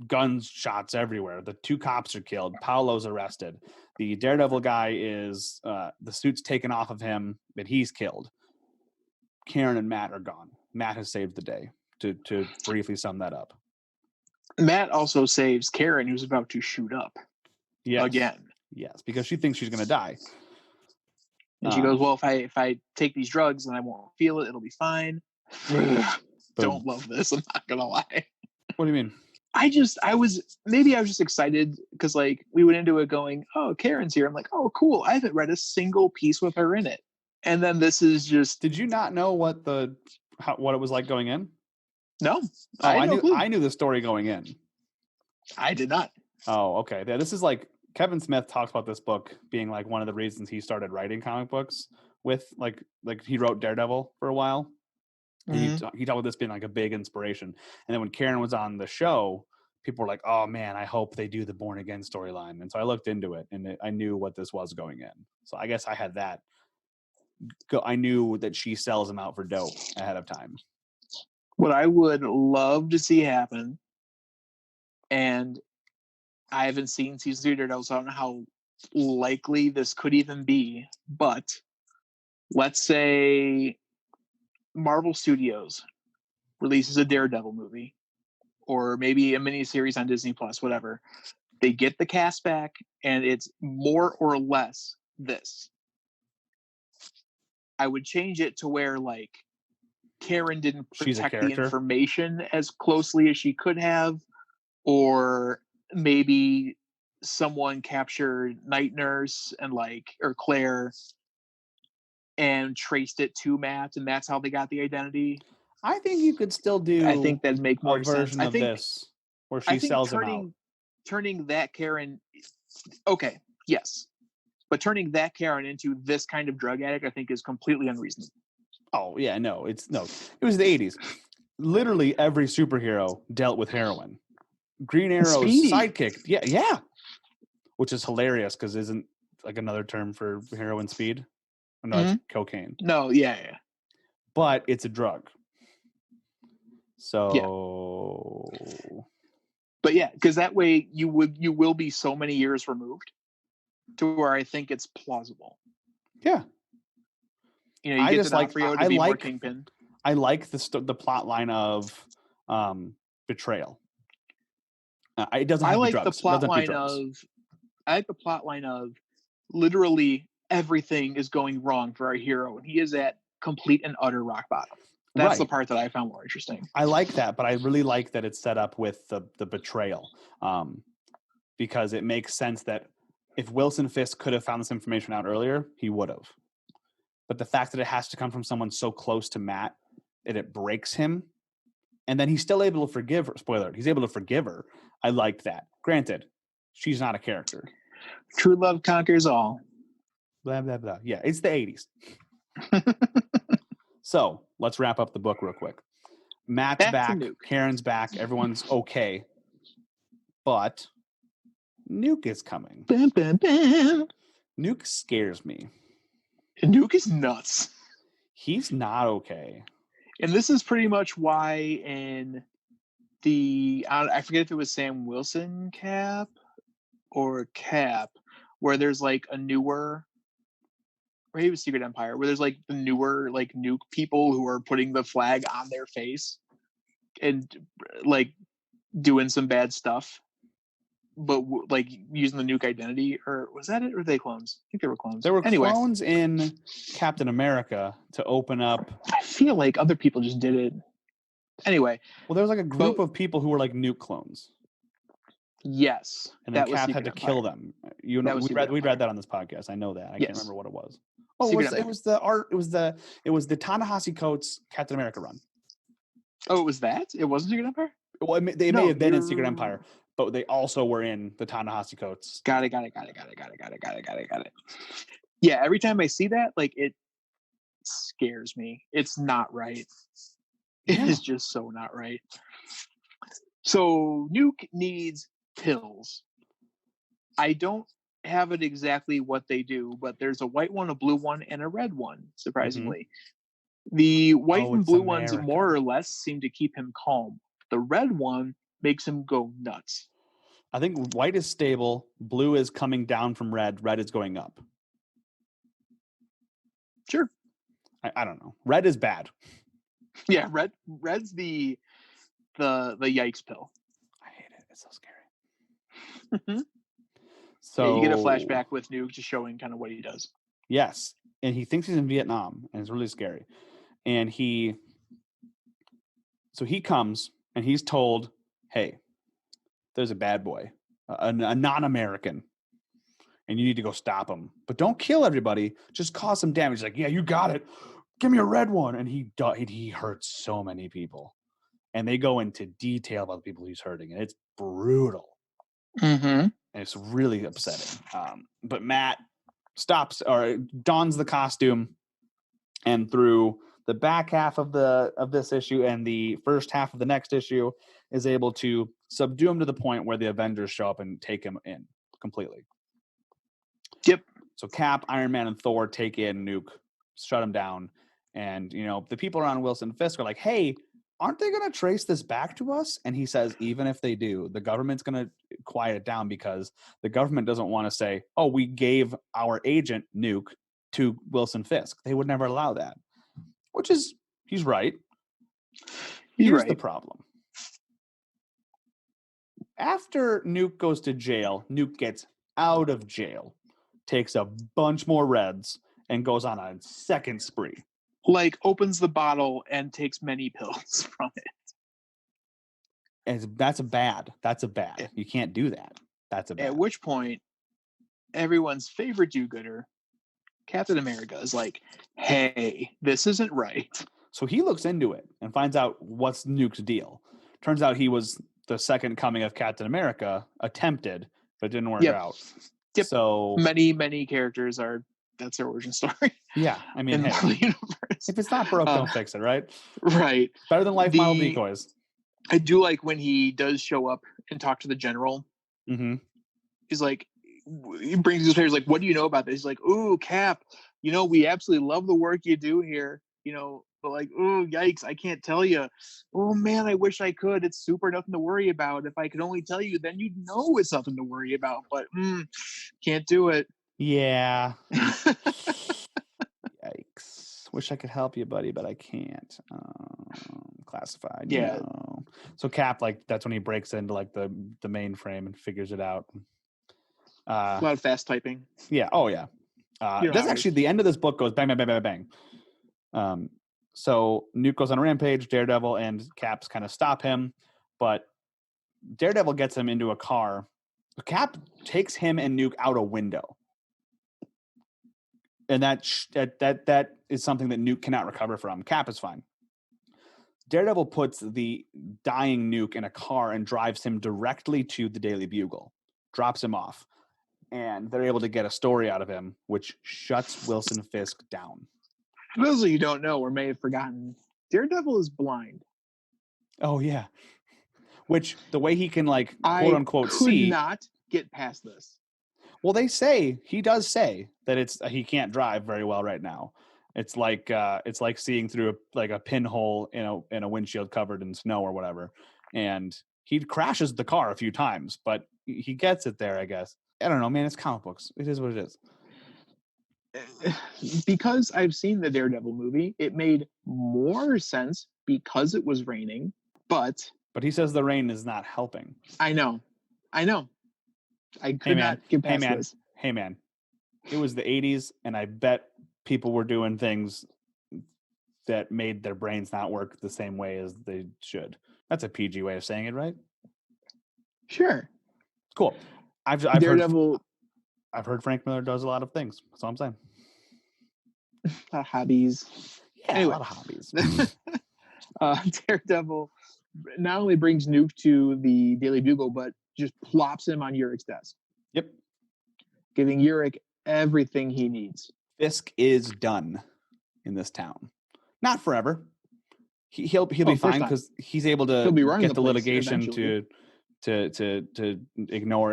Guns, shots everywhere. The two cops are killed. Paulo's arrested. The Daredevil guy is the suit's taken off of him, but he's killed. Karen and Matt are gone. Matt has saved the day. To briefly sum that up, Matt also saves Karen, who's about to shoot up. again. Yes, because she thinks she's going to die. And she goes, well, if I take these drugs and I won't feel it, it'll be fine. Don't love this. I'm not going to lie. What do you mean? I was just excited because like we went into it going, oh, Karen's here. I'm like, oh, cool. I haven't read a single piece with her in it. And then this is just. Did you not know what it was like going in? No. I knew the story going in. I did not. Oh, okay. Yeah, this is like Kevin Smith talks about this book being like one of the reasons he started writing comic books with like he wrote Daredevil for a while. And he talked about this being like a big inspiration. And then when Karen was on the show, people were like, oh man, I hope they do the Born Again storyline. And so I looked into it and I knew what this was going in. So I guess I had that. I knew that she sells him out for dope ahead of time. What I would love to see happen, and I haven't seen season 3 Daredevil, so I don't know how likely this could even be, but let's say Marvel Studios releases a Daredevil movie or maybe a miniseries on Disney Plus, whatever. They get the cast back and it's more or less this. I would change it to where like Karen didn't protect the information as closely as she could have, or maybe someone captured Night Nurse and or Claire and traced it to Matt, and that's how they got the identity. I think you could still do. I think that'd make more version sense. of this where she sells him out. Turning that Karen, okay, yes, but turning that Karen into this kind of drug addict, I think, is completely unreasonable. Oh yeah, no. It was the 80s. Literally every superhero dealt with heroin. Green Arrow's sidekick, yeah, which is hilarious because isn't like another term for heroin speed? No, it's cocaine. No, yeah. But it's a drug. So, but yeah, because that way you will be so many years removed to where I think it's plausible. Yeah, you get D'Onofrio to be more Kingpin. I like the plot line of betrayal. It doesn't. I like the plot line of. I like the plot line of literally everything is going wrong for our hero, and he is at complete and utter rock bottom. That's the part that I found more interesting. I like that, but I really like that it's set up with the betrayal, because it makes sense that if Wilson Fisk could have found this information out earlier, he would have. But the fact that it has to come from someone so close to Matt that it breaks him, and then he's still able to forgive her. Spoiler: he's able to forgive her. I liked that. Granted, she's not a character. True love conquers all. Blah blah blah. Yeah, it's the 80s. So let's wrap up the book real quick. Matt's back, Karen's back, everyone's okay. But Nuke is coming. Bam, bam, bam. Nuke scares me. Nuke is nuts. He's not okay. And this is pretty much why in I forget if it was Sam Wilson Cap or Cap, where there's like a newer, or maybe it was Secret Empire, where there's like the newer like Nuke people who are putting the flag on their face and like doing some bad stuff, but like using the Nuke identity. Or was that it? Or were they clones? I think they were clones. There were clones in Captain America to open up. I feel like other people just did it. Anyway. Well, there was like a group of people who were like Nuke clones. Yes. And then Cap had to kill them. We read that on this podcast. I know that. I can't remember what it was. Oh, it was the Ta-Nehisi Coates Captain America run. Oh, it was that? It wasn't Secret Empire? Well, they may have been in Secret Empire, but they also were in the Ta-Nehisi Coates. Got it. Yeah, every time I see that, like, it scares me. It's not right. It is just so not right. So Nuke needs pills. I don't have it exactly what they do, but there's a white one, a blue one, and a red one, surprisingly. Mm-hmm. The white and blue ones more or less seem to keep him calm. The red one makes him go nuts. I think white is stable, blue is coming down from red is going up. Sure. I don't know. Red is bad. Yeah, red's the yikes pill. I hate it. It's so scary. So you get a flashback with Nuke just showing kind of what he does. Yes, and he thinks he's in Vietnam, and it's really scary. And he comes and he's told, "Hey, there's a bad boy, a non-American, and you need to go stop him. But don't kill everybody. Just cause some damage." He's like, "Yeah, you got it. Give me a red one." And he hurts so many people, and they go into detail about the people he's hurting, and it's brutal. Mm-hmm. And it's really upsetting. But Matt stops or dons the costume, and through the back half of this issue and the first half of the next issue is able to subdue him to the point where the Avengers show up and take him in completely. Yep. So Cap, Iron Man, and Thor take in Nuke, shut him down, and the people around Wilson Fisk are like, "Hey, aren't they going to trace this back to us?" And he says, even if they do, the government's going to quiet it down, because the government doesn't want to say, "Oh, we gave our agent Nuke to Wilson Fisk." They would never allow that, which is, he's right. Here's the problem. After Nuke goes to jail, Nuke gets out of jail, takes a bunch more reds, and goes on a second spree. Like, opens the bottle and takes many pills from it. And that's a bad. You can't do that. That's a bad. At which point, everyone's favorite do-gooder, Captain America, is like, "Hey, this isn't right." So he looks into it and finds out what's Nuke's deal. Turns out he was the second coming of Captain America, attempted, but didn't work out. Yep. So many characters that's their origin story. Yeah, I mean, in the universe. If it's not broke, don't fix it, right? Right. Better than life model decoys. I do like when he does show up and talk to the general. Mm-hmm. He's like, he brings his players like, "What do you know about this?" He's like, "Ooh, Cap, we absolutely love the work you do here, but like, oh, yikes, I can't tell you. Oh man, I wish I could. It's super nothing to worry about. If I could only tell you, then you'd know it's nothing to worry about, but can't do it." Yeah. Yikes. Wish I could help you, buddy, but I can't. Classified. Yeah. No. So Cap, that's when he breaks into the mainframe and figures it out. A lot of fast typing. Yeah. Oh yeah. That's actually the end of this book goes bang, bang, bang, bang, bang. So Nuke goes on a rampage. Daredevil and Caps kind of stop him, but Daredevil gets him into a car. Cap takes him and Nuke out a window. And that is something that Nuke cannot recover from. Cap is fine. Daredevil puts the dying Nuke in a car and drives him directly to the Daily Bugle, drops him off, and they're able to get a story out of him, which shuts Wilson Fisk down. For those of you who don't know or may have forgotten, Daredevil is blind. Oh, yeah. Which, the way he can, quote unquote, see. I could not get past this. Well, he does say that he can't drive very well right now. It's like seeing through a pinhole in a windshield covered in snow or whatever. And he crashes the car a few times, but he gets it there, I guess. I don't know, man. It's comic books. It is what it is. Because I've seen the Daredevil movie, it made more sense because it was raining, but he says the rain is not helping. I know. I could not get past this. Hey, man. It was the 80s, and I bet people were doing things that made their brains not work the same way as they should. That's a PG way of saying it, right? Sure. Cool. I've heard Frank Miller does a lot of things. That's all I'm saying. A lot of hobbies. Yeah, anyway. A lot of hobbies. Daredevil not only brings Nuke to the Daily Bugle, but just plops him on Urich's desk. Yep. Giving Urich everything he needs. Fisk is done in this town. Not forever. He'll be fine because he's able to get the litigation to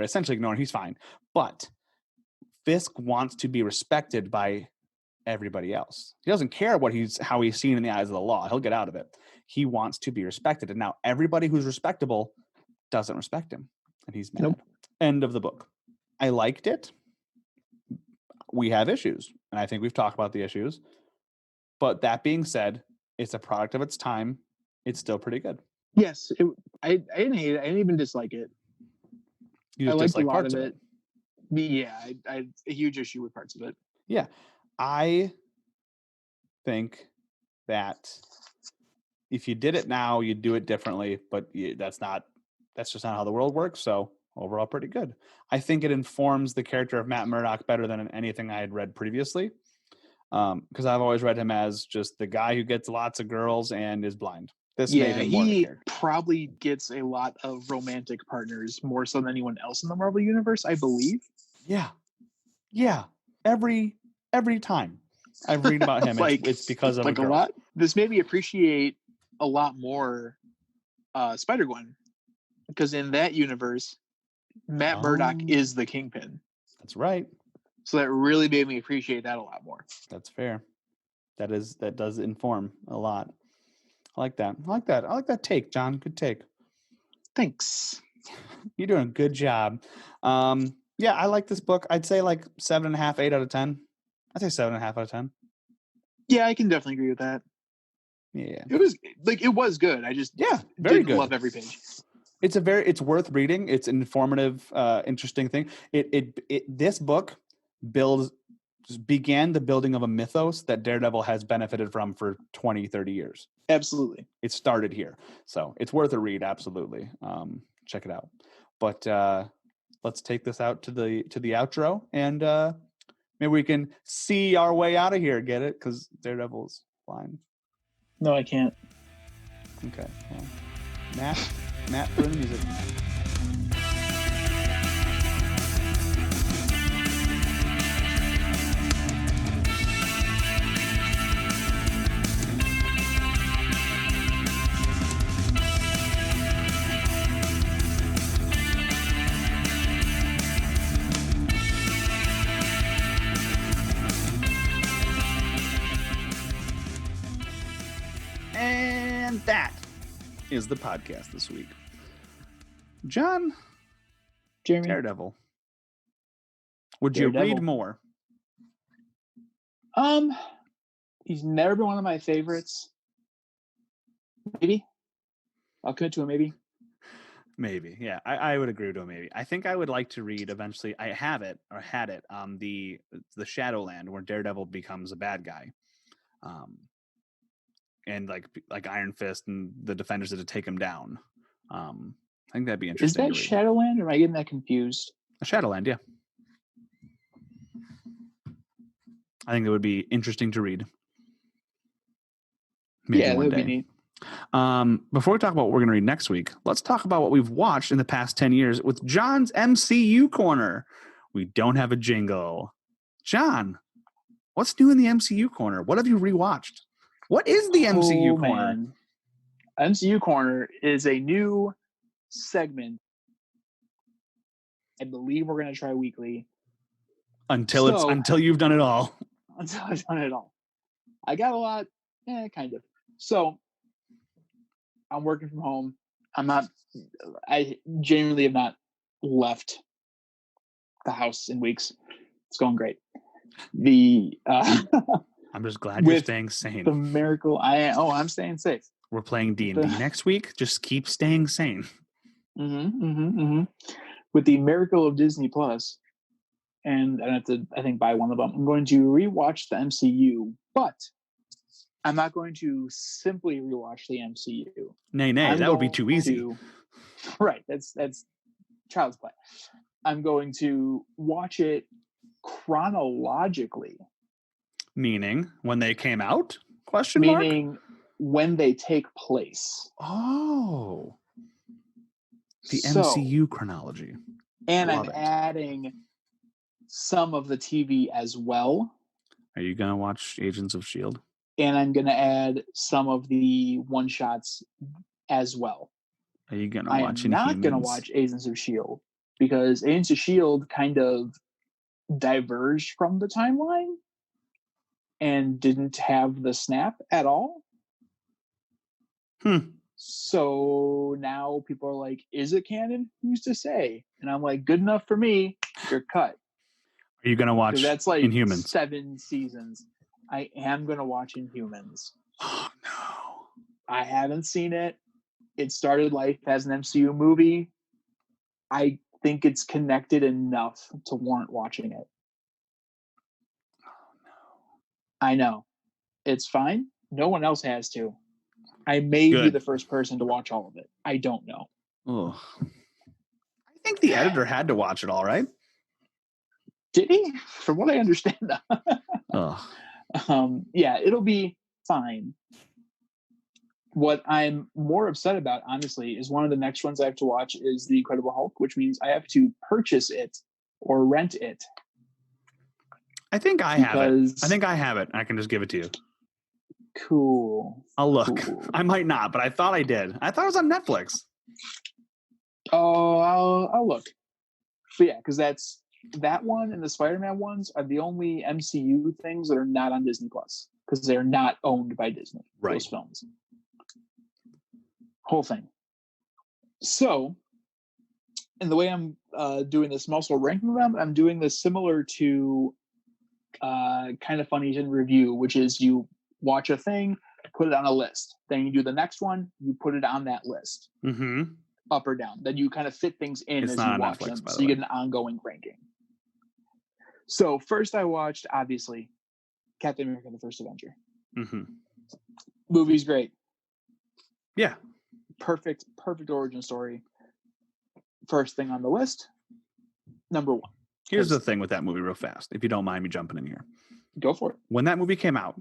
essentially ignore. He's fine. But Fisk wants to be respected by everybody else. He doesn't care how he's seen in the eyes of the law. He'll get out of it. He wants to be respected. And now everybody who's respectable doesn't respect him. And he's mad. Nope. End of the book. I liked it. We have issues. And I think we've talked about the issues. But that being said, it's a product of its time. It's still pretty good. Yes. I didn't hate it. I didn't even dislike it. You just I liked a dislike lot parts of it. Yeah, I had a huge issue with parts of it. Yeah. I think that if you did it now, you'd do it differently, but that's just not how the world works. So overall, pretty good. I think it informs the character of Matt Murdock better than anything I had read previously. Because I've always read him as just the guy who gets lots of girls and is blind. This made him more of a he character. probably gets a lot of romantic partners, more so than anyone else in the Marvel universe, I believe. Yeah. Every time I read about him, it's because of like a girl. lot. This made me appreciate a lot more Spider-Gwen, because in that universe, Matt Murdock is the Kingpin. That's right. So that really made me appreciate that a lot more. That's fair. That does inform a lot. I like that. I like that take, John. Good take. Thanks. You're doing a good job. Yeah, I like this book. I'd say like 7.5, 8 out of 10. I'd say 7.5 out of 10. Yeah, I can definitely agree with that. Yeah. It was good. I just very good. Love every page. It's worth reading. It's an informative, interesting thing. This book began the building of a mythos that Daredevil has benefited from for 20, 30 years. Absolutely. It started here. So it's worth a read. Absolutely. Check it out. But let's take this out to the outro, and maybe we can see our way out of here. Get it? Because Daredevil's blind. No, I can't. Okay. Well, Matt, put in the music. And that is the podcast this week. John, Jeremy, Daredevil. Would you read more? He's never been one of my favorites. Maybe. I'll commit to a maybe. Maybe, yeah. I would agree to a maybe. I think I would like to read eventually. I had it, the Shadowland, where Daredevil becomes a bad guy. And like Iron Fist and the Defenders had to take him down. I think that'd be interesting. Is that Shadowland, or am I getting that confused? Shadowland, yeah. I think it would be interesting to read. Maybe that would day. be neat. Before we talk about what we're going to read next week, let's talk about what we've watched in the past 10 years with John's MCU Corner. We don't have a jingle. John, what's new in the MCU Corner? What have you rewatched? What is the MCU Corner? Man. MCU Corner is a new segment. I believe we're going to try weekly. Until you've done it all. Until I've done it all. I got a lot, kind of. So I'm working from home. I genuinely have not left the house in weeks. It's going great. I'm just glad you're staying sane. The miracle. I'm staying safe. We're playing D&D next week. Just keep staying sane. With the miracle of Disney Plus, and I have to, I think, buy one of them. I'm going to rewatch the MCU, but I'm not going to simply rewatch the MCU. Nay, that would be too easy. Right, that's child's play. I'm going to watch it chronologically. Meaning when they came out? Meaning when they take place. Oh. The MCU chronology. And I'm adding some of the TV as well. Are you going to watch Agents of S.H.I.E.L.D.? And I'm going to add some of the one-shots as well. Are you going to watch Inhumans? I'm not going to watch Agents of S.H.I.E.L.D. because Agents of S.H.I.E.L.D. kind of diverged from the timeline and didn't have the snap at all. So now people are like, is it canon? Who's to say? And I'm like, good enough for me. You're cut. Are you going to watch that's like Inhumans? 7 seasons. I am going to watch Inhumans. Oh, no. I haven't seen it. It started life as an MCU movie. I think it's connected enough to warrant watching it. Oh no. I know. It's fine. No one else has to. I may be Good. the first person to watch all of it. I don't know. Oh. I think the editor had to watch it all, right? Did he? From what I understand. Oh. Yeah, it'll be fine. What I'm more upset about, honestly, is one of the next ones I have to watch is The Incredible Hulk, which means I have to purchase it or rent it. I think I have it. I think I have it. I can just give it to you. Cool. I'll look. Cool. I might not, but I thought I did. I thought it was on Netflix. Oh, I'll look. But yeah, because that one and the Spider-Man ones are the only MCU things that are not on Disney Plus because they're not owned by Disney. Right. Those films. Whole thing. So, and the way I'm doing this, I'm also ranking them. I'm doing this similar to Kind of Funny in Review, which is you watch a thing, put it on a list. Then you do the next one, you put it on that list. Mm-hmm. Up or down. Then you kind of fit things in It's as not you on watch Netflix, them. by So the you way. get an ongoing ranking. So first I watched, obviously, Captain America, the First Avenger. Mm-hmm. Movie's great. Yeah. Perfect origin story. First thing on the list, number one. Here's the thing with that movie real fast, if you don't mind me jumping in here. Go for it. When that movie came out,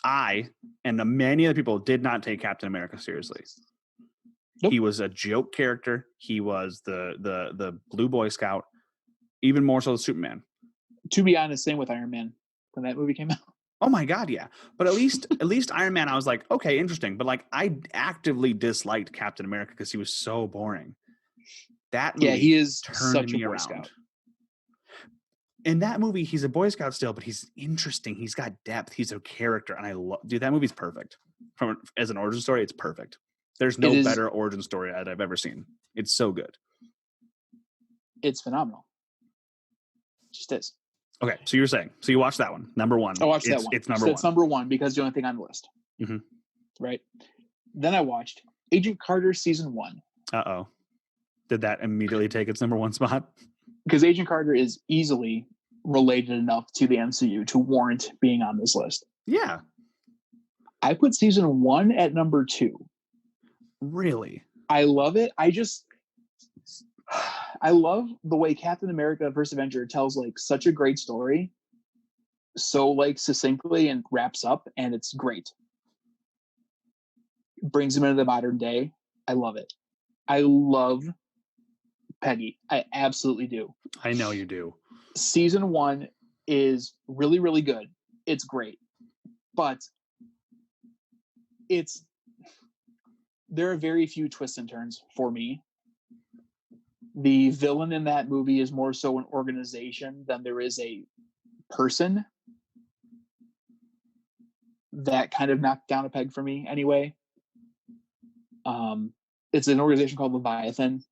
I and many other people did not take Captain America seriously. Nope. He was a joke character. He was the Blue Boy Scout, even more so than Superman. To be honest, same with Iron Man when that movie came out. Oh my God, yeah. But at least Iron Man, I was like, okay, interesting. But like, I actively disliked Captain America because he was so boring. That movie, he is turned such me a Boy around. Scout. In that movie, he's a Boy Scout still, but he's interesting. He's got depth. He's a character, and I love. Dude, that movie's perfect. As an origin story, it's perfect. There's no better origin story that I've ever seen. It's so good. It's phenomenal. It just is. Okay, so you're saying, so you watched that one, number one. I watched that one. It's number one. It's number one because the only thing on the list. Mm-hmm. Right. Then I watched Agent Carter season 1. Uh-oh. Did that immediately take its number one spot? Because Agent Carter is easily related enough to the MCU to warrant being on this list. Yeah. I put season 1 at number 2. Really? I love it. I love the way Captain America First Avenger tells like such a great story so like succinctly and wraps up, and it's great. Brings him into the modern day. I love it. I love Peggy. I absolutely do. I know you do. Season 1 is really, really good. It's great. But there are very few twists and turns for me. The villain in that movie is more so an organization than there is a person. That kind of knocked down a peg for me anyway. It's an organization called Leviathan.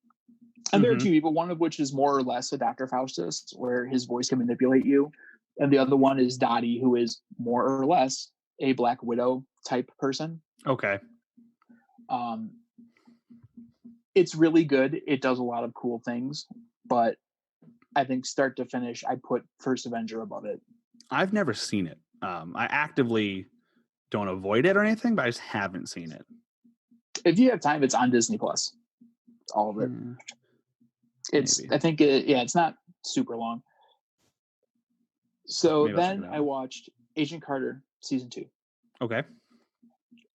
And there are two people, one of which is more or less a Dr. Faustus, where his voice can manipulate you. And the other one is Dottie, who is more or less a Black Widow type person. Okay. It's really good. It does a lot of cool things. But I think start to finish, I put First Avenger above it. I've never seen it. I actively don't avoid it or anything, but I just haven't seen it. If you have time, it's on Disney Plus. All of it. It's maybe. I think it's not super long. So maybe then I watched Agent Carter season 2. Okay.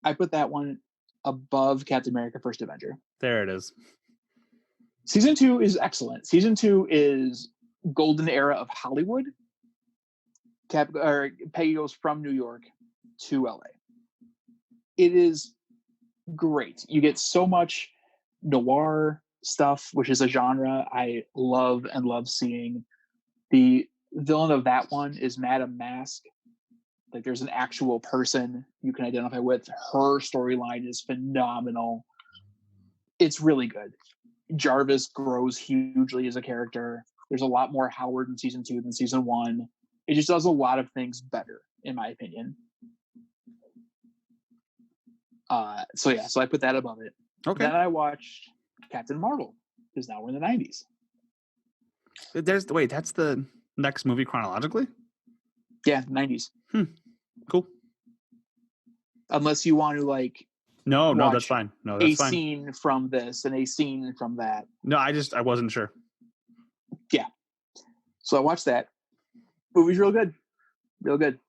I put that one above Captain America First Avenger. There it is. Season 2 is excellent. Season 2 is golden era of Hollywood. Peggy goes from New York to LA. It is great. You get so much noir stuff, which is a genre I love and love seeing. The villain of that one is Madame Mask. Like there's an actual person you can identify with. Her storyline is phenomenal. It's really good. Jarvis grows hugely as a character. There's a lot more Howard in season 2 than season 1. It just does a lot of things better, in my opinion. So I put that above it. Okay. Then I watched Captain Marvel, because now we're in the 90s. That's the next movie chronologically? Yeah, 90s. Cool. Unless you want to like No, watch that's fine. No, a that's fine. scene from this and a scene from that. No, I wasn't sure. Yeah. So I watched that. Movie's real good. Real good.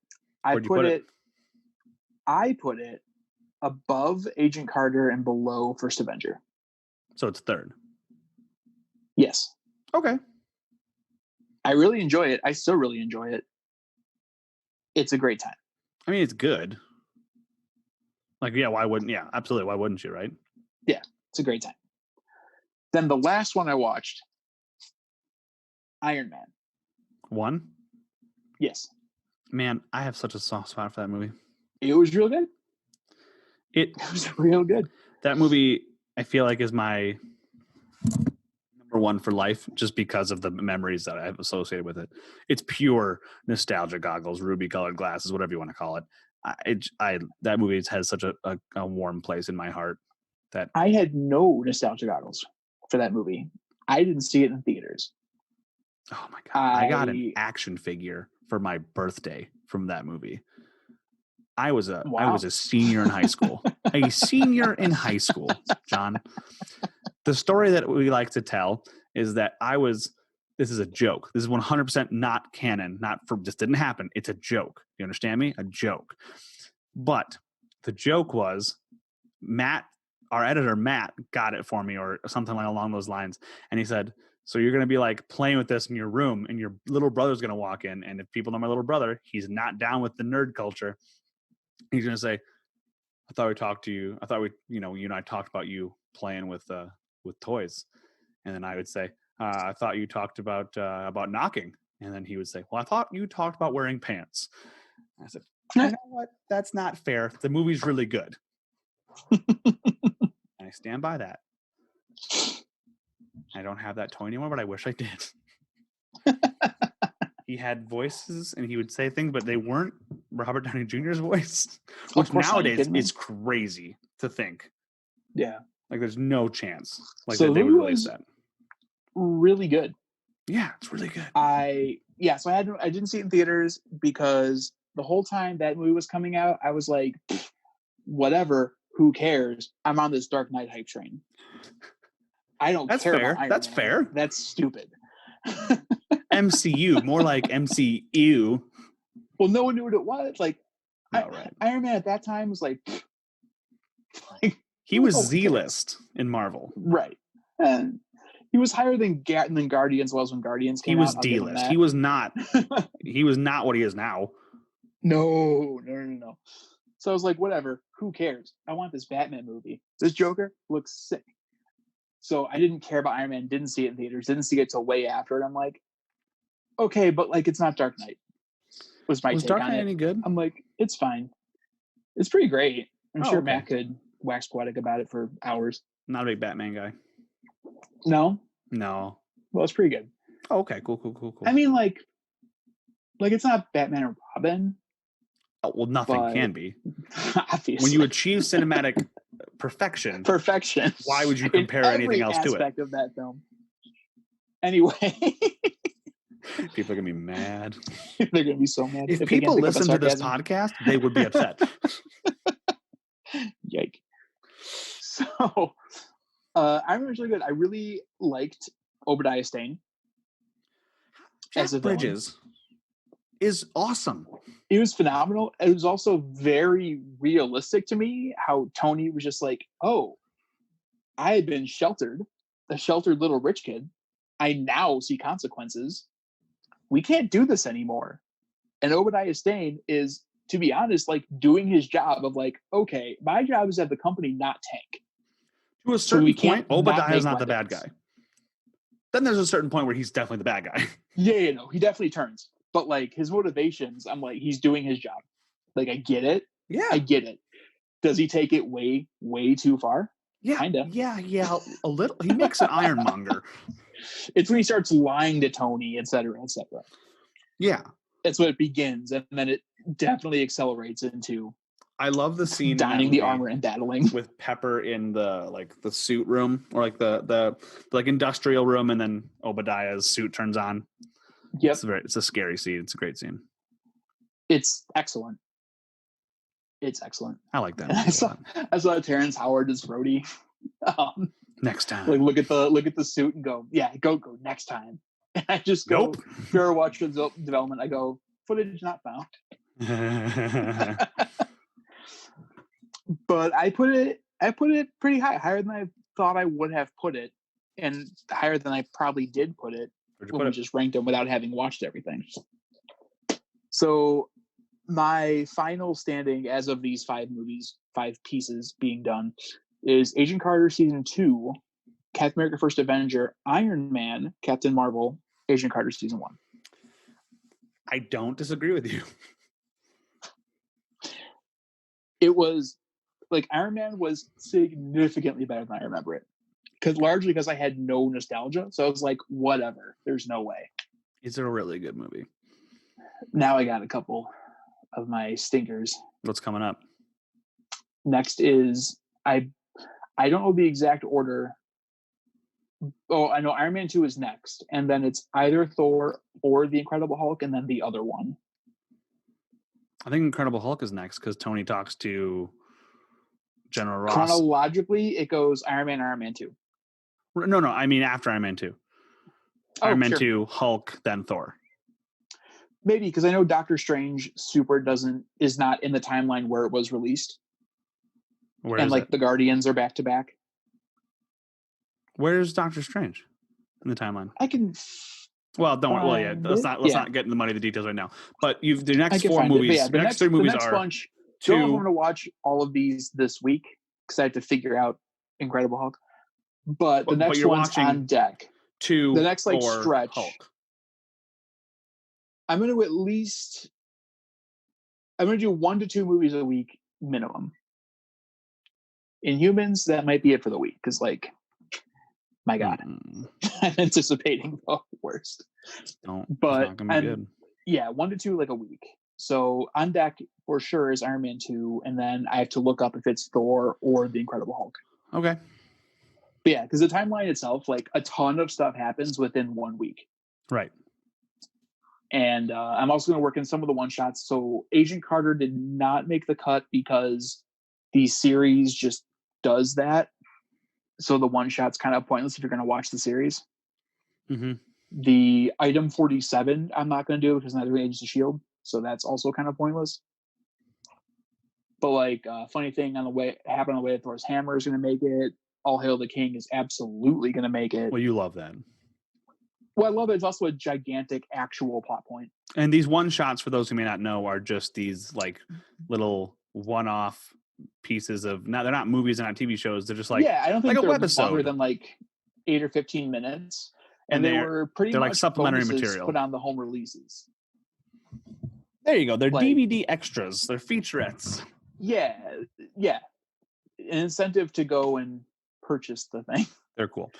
Where'd you put it? I put it above Agent Carter and below First Avenger. So it's third. Yes. Okay. I really enjoy it. I still really enjoy it. It's a great time. I mean, it's good. Like, yeah, why wouldn't? Yeah, absolutely. Why wouldn't you, right? Yeah, it's a great time. Then the last one I watched, Iron Man. 1? Yes. Man, I have such a soft spot for that movie. It was real good. It was real good. That movie, I feel like, is my number one for life, just because of the memories that I have associated with it. It's pure nostalgia goggles, ruby-colored glasses, whatever you want to call it. That movie has such a warm place in my heart. That I had no nostalgia goggles for that movie. I didn't see it in theaters. Oh my God. I got an action figure for my birthday from that movie. I was a senior in high school. A senior in high school, John. The story that we like to tell is that this is a joke. This is 100% not canon. Just didn't happen. It's a joke. You understand me? A joke. But the joke was Matt, our editor, Matt, got it for me or something along those lines. And he said, so you're going to be like playing with this in your room and your little brother's going to walk in. And if people know my little brother, he's not down with the nerd culture. He's going to say, I thought we talked to you. I thought you and I talked about you playing with toys. And then I would say, I thought you talked about knocking. And then he would say, well, I thought you talked about wearing pants. I said, you know what? That's not fair. The movie's really good. I stand by that. I don't have that toy anymore, but I wish I did. He had voices and he would say things, but they weren't Robert Downey Jr.'s voice, which nowadays is crazy to think. Yeah. Like there's no chance so that they would release that. Really good. Yeah, it's really good. So I didn't see it in theaters because the whole time that movie was coming out, I was like, whatever, who cares? I'm on this Dark Knight hype train. I don't care about Iron Man. That's fair. That's stupid. MCU, more like MCU. Well, no one knew what it was. Like, right. Iron Man at that time was like he was Z-list in Marvel, right? And he was higher than Guardians was when Guardians came out. He was D-list. He was not. He was not what he is now. No. So I was like, whatever. Who cares? I want this Batman movie. This Joker looks sick. So I didn't care about Iron Man. Didn't see it in theaters. Didn't see it till way after. And I'm like, okay, but like it's not Dark Knight. Was take Dark on Knight it. Any good? I'm like, it's fine. It's pretty great. I'm sure okay. Matt could wax poetic about it for hours. Not a big Batman guy. No. Well, it's pretty good. Oh, okay, cool. I mean, like it's not Batman or Robin. Oh, well, nothing can be. Obviously, when you achieve cinematic perfection, why would you compare anything else to it? Aspect of that film. Anyway, people are gonna be mad. They're gonna be so mad. If people listen to this podcast, they would be upset. Yike. So, I'm really good. I really liked Obadiah Stane. Jeff Bridges is awesome. It was phenomenal. It was also very realistic to me how Tony was just like, oh, I had been sheltered, a sheltered little rich kid. I now see consequences. We can't do this anymore. And Obadiah Stane is, to be honest, like doing his job of like, okay, my job is at the company not tank. To a certain point, Obadiah is not the bad guy. Then there's a certain point where he's definitely the bad guy. Yeah, he definitely turns. But like his motivations, I'm like, he's doing his job. Like, I get it. Yeah. I get it. Does he take it way, way too far? Yeah. Kinda. Yeah, a little. He makes an ironmonger. It's when he starts lying to Tony, et cetera, et cetera. Yeah. That's when it begins. And then it definitely accelerates into I love the scene donning the armor and battling with Pepper in the suit room, or like the industrial room, and then Obadiah's suit turns on. Yep. It's a scary scene. It's a great scene. It's excellent. I like that. I saw Terrence Howard as Rhodey. Next time, like look at the suit and go, yeah, go next time. And I just go, nope. If you ever watch the development, I go, footage not found. But I put it pretty high, higher than I thought I would have put it, and higher than I probably did put it when we just ranked them without having watched everything. So my final standing as of these 5 pieces being done, is Agent Carter Season 2, Captain America First Avenger, Iron Man, Captain Marvel, Agent Carter Season 1. I don't disagree with you. It was like Iron Man was significantly better than I remember it. Largely because I had no nostalgia. So I was like, whatever. There's no way. It's a really good movie. Now I got a couple of my stinkers. What's coming up? Next is I don't know the exact order. Oh, I know Iron Man 2 is next, and then it's either Thor or the Incredible Hulk, and then the other one. I think Incredible Hulk is next because Tony talks to General Ross. Chronologically, it goes Iron Man 2. No, I mean after Iron Man 2. Iron Man 2, Hulk, then Thor. Maybe, because I know Doctor Strange is not in the timeline where it was released. Where and the Guardians are back to back. Where's Doctor Strange in the timeline? I can. Well, don't worry. Well, yeah. Let's not get in the money of the details right now. But the next 4 movies. The next 3 movies are. Bunch, so I'm going to watch all of these this week because I have to figure out Incredible Hulk. But the next one's on deck. The next stretch. Hulk. I'm going to do 1 to 2 movies a week minimum. Inhumans, that might be it for the week because, my God, I'm anticipating the worst. It's not gonna be good. Yeah, 1 to 2 a week. So on deck for sure is Iron Man 2, and then I have to look up if it's Thor or the Incredible Hulk. Okay. But yeah, because the timeline itself, a ton of stuff happens within 1 week. Right. And I'm also going to work in some of the one-shots. So Agent Carter did not make the cut because the series just does that. So the one-shot's kind of pointless if you're going to watch the series. Mm-hmm. The Item 47 I'm not going to do because neither Agents of S.H.I.E.L.D., so that's also kind of pointless. But funny thing happened on the way that Thor's Hammer is going to make it. All Hail the King is absolutely going to make it. Well, you love that. Well, I love it. It's also a gigantic actual plot point. And these one shots, for those who may not know, are just these little one-off pieces of. Now they're not movies, they're not TV shows. They're just I don't think they're longer than 8 or 15 minutes. And they were pretty much supplementary material put on the home releases. There you go. They're DVD extras. They're featurettes. Yeah. An incentive to go and purchase the thing. They're cool.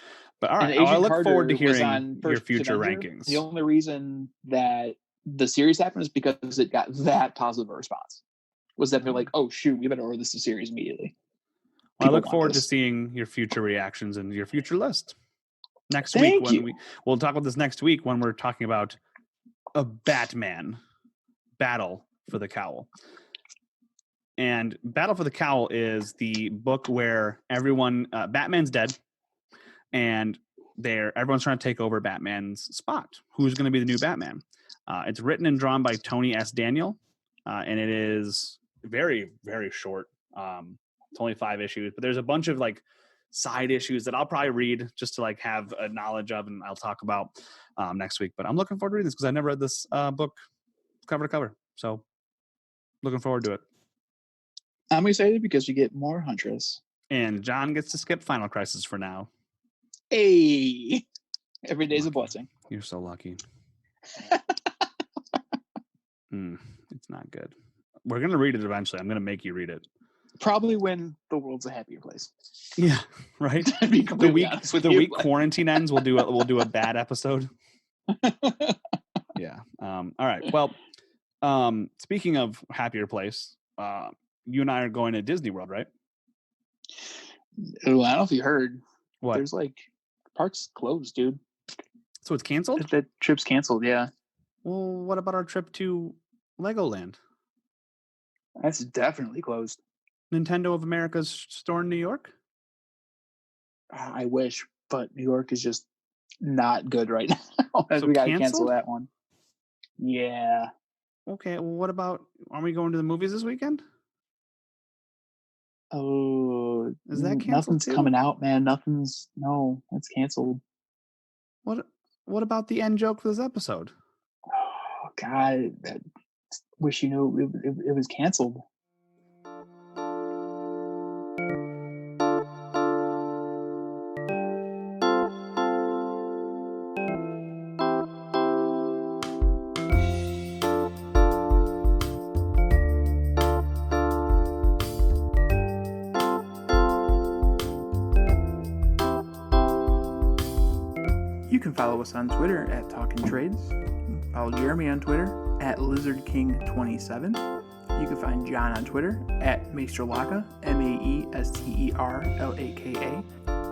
But all right, I look forward to hearing your future rankings. The only reason that the series happened is because it got that positive a response. Was that they're oh shoot, we better order this series immediately. Well, I look forward to seeing your future reactions and your future list. Next week, we'll talk about this next week when we're talking about a Batman Battle for the Cowl. And Battle for the Cowl is the book where Batman's dead, and everyone's trying to take over Batman's spot. Who's going to be the new Batman? It's written and drawn by Tony S. Daniel, and it is very, very short. It's only 5 issues, but there's a bunch of side issues that I'll probably read just to have a knowledge of, and I'll talk about next week. But I'm looking forward to reading this because I never read this book cover to cover, so looking forward to it. I'm excited because we get more Huntress. And John gets to skip Final Crisis for now. Hey, every day's a blessing. You're so lucky. It's not good. We're going to read it eventually. I'm going to make you read it. Probably when the world's a happier place. Yeah, right. The week quarantine ends, we'll do a bad episode. Yeah. All right. Well, speaking of happier place, you and I are going to Disney World, right? Oh, I don't know if you heard. What? There's like parks closed, dude. So it's canceled? That trip's canceled, yeah. Well, what about our trip to Legoland? That's definitely closed. Nintendo of America's store in New York? I wish, but New York is just not good right now. So we got to cancel canceled? that one. Yeah. Okay, well, what about, are we going to the movies this weekend? Oh, Is that canceled nothing's too? coming out, man. No, it's canceled. What about the end joke for this episode? Oh, God, wish you knew it was canceled. You can follow us on Twitter at Talkin' Trades. Follow Jeremy on Twitter at LizardKing27. You can find John on Twitter at Maesterlaka, Maesterlaka.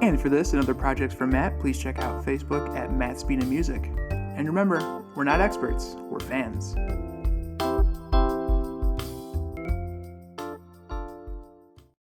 And for this and other projects from Matt, please check out Facebook at Matt Speed and Music. And remember, we're not experts, we're fans.